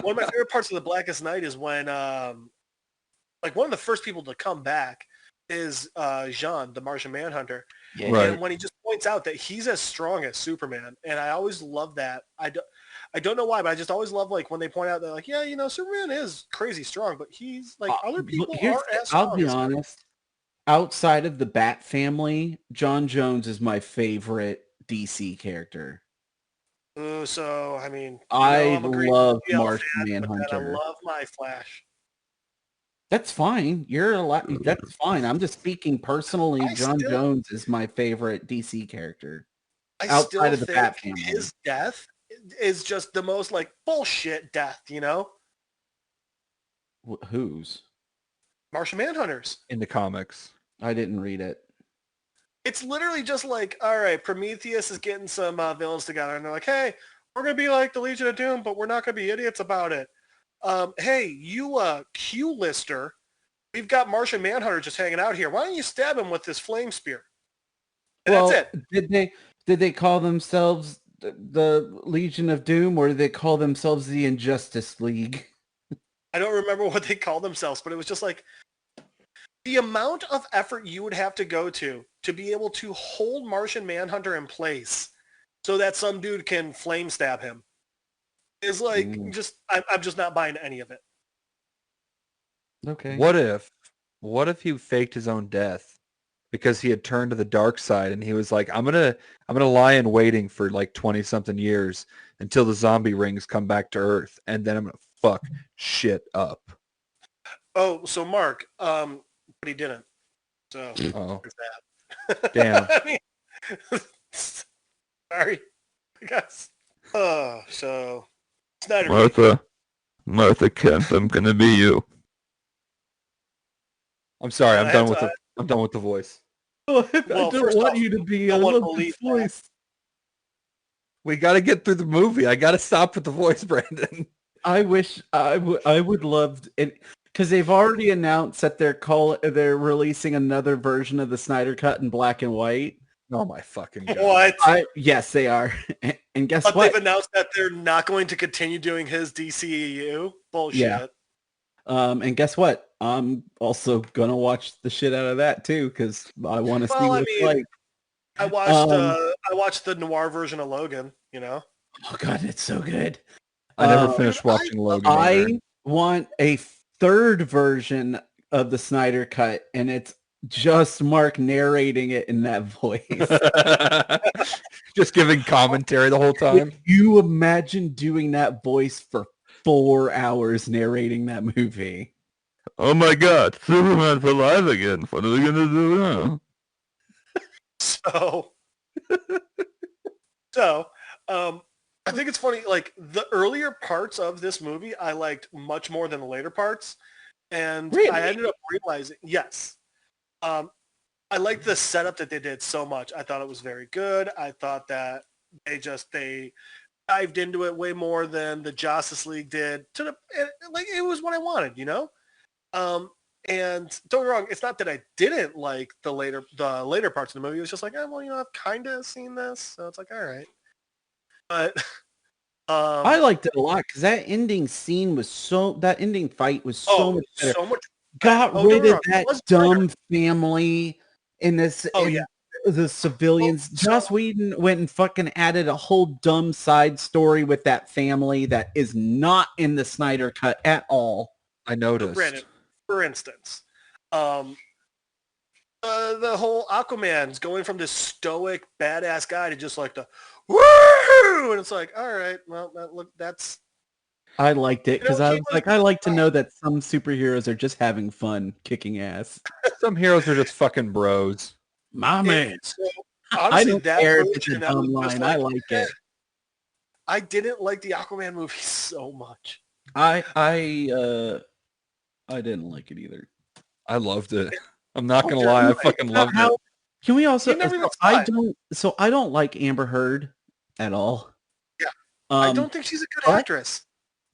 one of my favorite parts of The Blackest Night is when, like, one of the first people to come back is Jean, the Martian Manhunter. Yeah. Right. And when he just points out that he's as strong as Superman, and I always love that. I don't know why, but I just always love like when they point out that like, yeah, Superman is crazy strong, but he's like other people aren't as strong. I'll be as him. honest. Outside of the Bat family, John Jones is my favorite DC character. So I mean, I I'm a great love DL Martian fan, but then I Manhunter. love my Flash. That's fine. You're a lot. That's fine. I'm just speaking personally. John Jones is my favorite DC character. I Outside still of the think Bat family. his death is just the most like bullshit death, Whose? Martian Manhunters. in the comics. I didn't read it. It's literally just like, all right, Prometheus is getting some villains together, and they're like, hey, we're going to be like the Legion of Doom, but we're not going to be idiots about it. Hey, you Q-lister, we've got Martian Manhunter just hanging out here. Why don't you stab him with this flame spear? And that's it. Did they call themselves the Legion of Doom, or did they call themselves the Injustice League? I don't remember what they called themselves, but it was just like, the amount of effort you would have to go to be able to hold Martian Manhunter in place so that some dude can flame stab him is like I'm just not buying any of it. Okay. What if he faked his own death because he had turned to the dark side and he was like, I'm gonna lie in waiting for like 20 something years until the zombie rings come back to Earth, and then I'm gonna fuck shit up. Oh, so Mark, but he didn't. So Oh, there's that. damn. I mean, sorry, I guess. So Snyder. Martha Kent, I'm gonna be you. I'm sorry. I'm done with I- the voice. I Well, don't first want off, you to be. no I one love believed the voice. We got to get through the movie. I got to stop with the voice, Brandon. I wish I would love it because they've already announced that they're releasing another version of the Snyder Cut in black and white. Oh my fucking god! What? Yes, they are. And guess But what? they've announced that they're not going to continue doing his DCEU. Bullshit. Yeah. And guess what? I'm also gonna watch the shit out of that too because I want to see Well, what I it's mean, like. I watched the noir version of Logan. You know. Oh god, it's so good. I never finished watching Logan. Either. I want a third version of the Snyder Cut, and it's just Mark narrating it in that voice. Just giving commentary the whole time. Could you imagine doing that voice for 4 hours narrating that movie? Oh my god, Superman's alive again. What are we gonna do now? So, I think it's funny, like, the earlier parts of this movie I liked much more than the later parts. And Really? I ended up realizing, yes. I liked the setup that they did so much. I thought it was very good. I thought that they dived into it way more than the Josstice League did. Like, it was what I wanted, you know? And don't get me wrong, it's not that I didn't like the later parts of the movie. It was just like, well, you know, I've kind of seen this, so it's like, all right. But I liked it a lot because that ending fight was so much better. so much. Got don't rid get me of wrong, it that was dumb family in this. Oh, in yeah. The civilians. Well, so- Joss Whedon went and fucking added a whole dumb side story with that family that is not in the Snyder Cut at all. I noticed. Brandon, for instance, the whole Aquaman's going from this stoic badass guy to just like the woo, and it's like, all right, well, that's. I liked it because You know, I was like, I like to know that some superheroes are just having fun kicking ass. Some heroes are just fucking bros. My man. So, I honestly, don't that care if it's a version, I was dumb just line. I like it. I didn't like the Aquaman movie so much. I didn't like it either. I loved it. I'm not gonna Okay, lie, I right. fucking loved it. Can we also? You never even I don't like Amber Heard at all. Yeah. I don't think she's a good actress.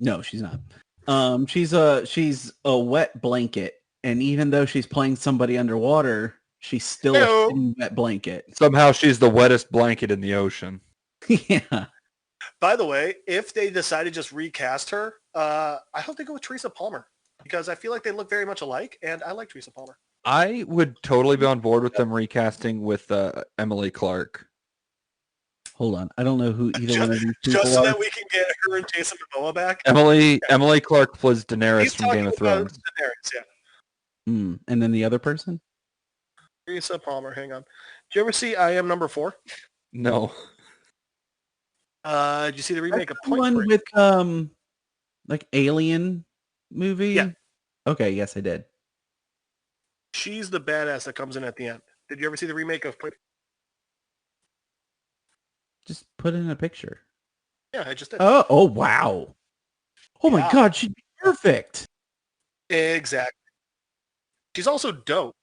No, she's not. She's a wet blanket, and even though she's playing somebody underwater, she's still a wet blanket. Somehow she's the wettest blanket in the ocean. Yeah. By the way, if they decide to just recast her, I hope they go with Teresa Palmer because I feel like they look very much alike, and I like Teresa Palmer. I would totally be on board with them recasting with Emily Clark. Hold on, I don't know who either one of these people Just so are. that we can get her and Jason Momoa back. Emily Clark plays Daenerys He's from talking Game of about Thrones. Daenerys, yeah. And then the other person? Teresa Palmer. Hang on. Did you ever see I Am Number 4? No. Did you see the remake of The Point one Break? with like Alien movie? Yeah. Okay, yes, I did. She's the badass that comes in at the end. Did you ever see the remake of Point? Just put in a picture. Yeah, I just did. Oh wow. Oh my Yeah. god, she'd be perfect. Exactly. She's also dope.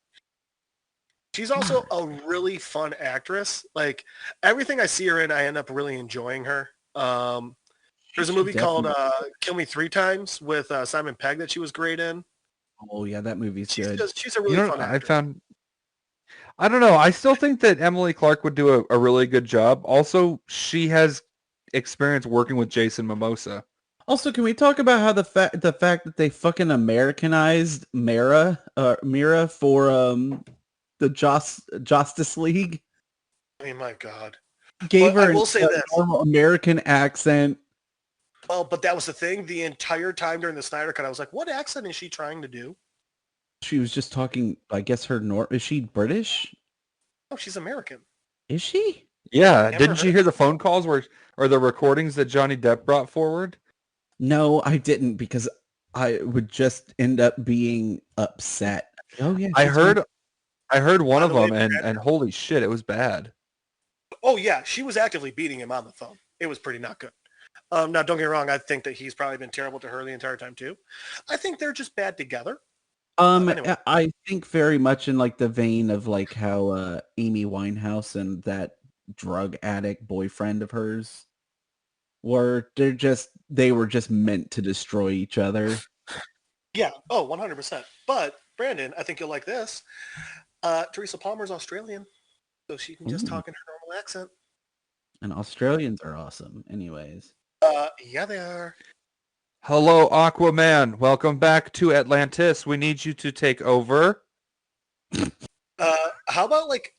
She's also a really fun actress. Like everything I see her in, I end up really enjoying her. There's a movie called Kill Me 3 Times with Simon Pegg that she was great in. Oh yeah, that movie's good. She's a really fun actress. I don't know. I still think that Emily Clark would do a really good job. Also, she has experience working with Jason Momoa. Also, can we talk about how the fact that they fucking Americanized Mira for the Josstice League? I mean, my God. Gave But her I will say a this. normal American accent. Well, but that was the thing. The entire time during the Snyder Cut, I was like, what accent is she trying to do? She was just talking, I guess is she British? Oh, she's American. Is she? Yeah, Never didn't you heard hear the phone calls or the recordings that Johnny Depp brought forward? No, I didn't because I would just end up being upset. Oh yeah, I she's fine. heard one By of the way, them, and holy shit, it was bad. Oh, yeah. She was actively beating him on the phone. It was pretty not good. Now, don't get me wrong. I think that he's probably been terrible to her the entire time, too. I think they're just bad together. Anyway. I think very much in like the vein of like how Amy Winehouse and that drug addict boyfriend of hers they were just meant to destroy each other. Yeah. Oh, 100%. But, Brandon, I think you'll like this. Teresa Palmer's Australian, so she can just Ooh. talk in her normal accent. And Australians are awesome anyways. Yeah, they are. Hello, Aquaman. Welcome back to Atlantis. We need you to take over. How about, like...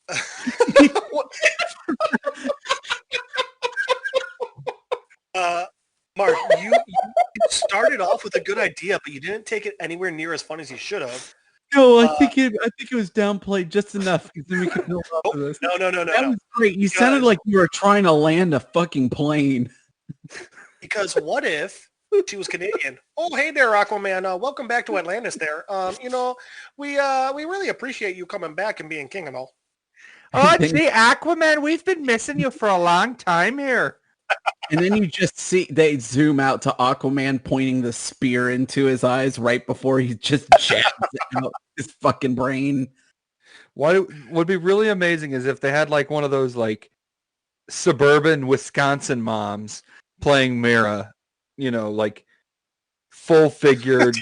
Mark, you started off with a good idea, but you didn't take it anywhere near as fun as you should have. No, I think it was downplayed just enough because then we could build off of this. No. That was great. You sounded like you were trying to land a fucking plane. Because what if she was Canadian? Oh, hey there, Aquaman. Welcome back to Atlantis there. We really appreciate you coming back and being king and all. Oh, gee, Aquaman, we've been missing you for a long time here. And then you just see they zoom out to Aquaman pointing the spear into his eyes right before he just jabs it out his fucking brain. What would be really amazing is if they had like one of those like suburban Wisconsin moms playing Mira, like full figured,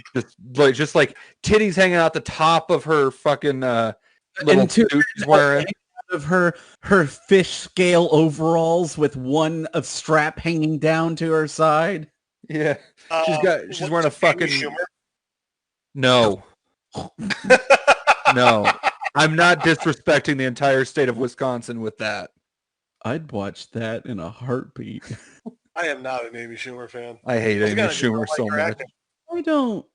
just like titties hanging out the top of her fucking little suit she's wearing. Of her fish scale overalls with one of strap hanging down to her side. Yeah, she's wearing a fucking Schumer? No. No. I'm not disrespecting the entire state of Wisconsin with that. I'd watch that in a heartbeat. I am not an Amy Schumer fan. I hate Amy Schumer so much.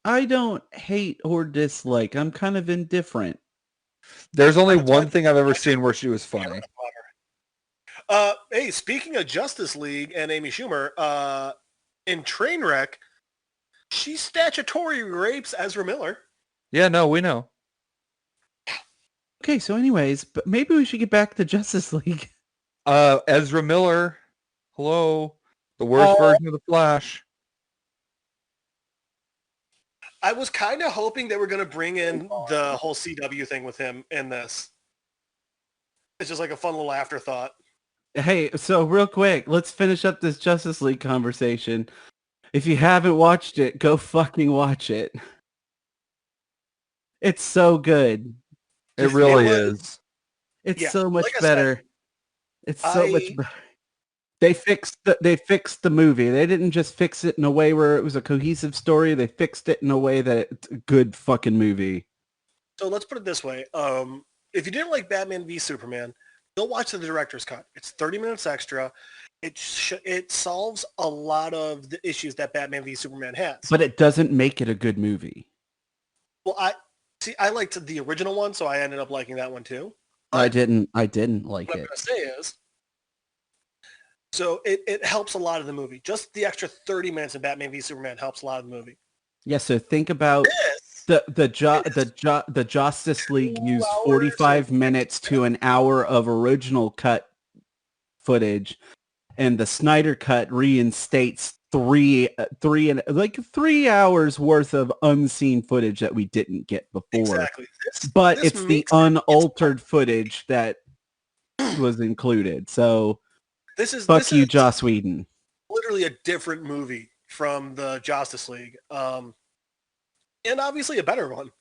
I don't hate or dislike. I'm kind of indifferent. There's only one thing I've ever seen where she was funny. Hey, speaking of Justice League and Amy Schumer, in Trainwreck, she statutory rapes Ezra Miller. Yeah, no, we know. Okay, so anyways, but maybe we should get back to Justice League. Ezra Miller, hello, the worst version of the Flash. I was kind of hoping they were going to bring in the whole CW thing with him in this. It's just like a fun little afterthought. Hey, so real quick, let's finish up this Justice League conversation. If you haven't watched it, go fucking watch it. It's so good. It really is. It's so much better. It's so much better. They fixed the movie. They didn't just fix it in a way where it was a cohesive story. They fixed it in a way that it's a good fucking movie. So let's put it this way. If you didn't like Batman v Superman, go watch the director's cut. It's 30 minutes extra. It solves a lot of the issues that Batman v Superman has. But it doesn't make it a good movie. Well, I liked the original one, so I ended up liking that one too. I didn't like it. What I'm going to say is, so it helps a lot of the movie. Just the extra 30 minutes in Batman v Superman helps a lot of the movie. Yeah, so think about the Josstice League used 45 minutes to an hour of original cut footage, and the Snyder Cut reinstates 3 hours worth of unseen footage that we didn't get before. Exactly. But it's the unaltered footage that was included. So fuck you, Joss Whedon. Literally a different movie from the Josstice League. And obviously a better one.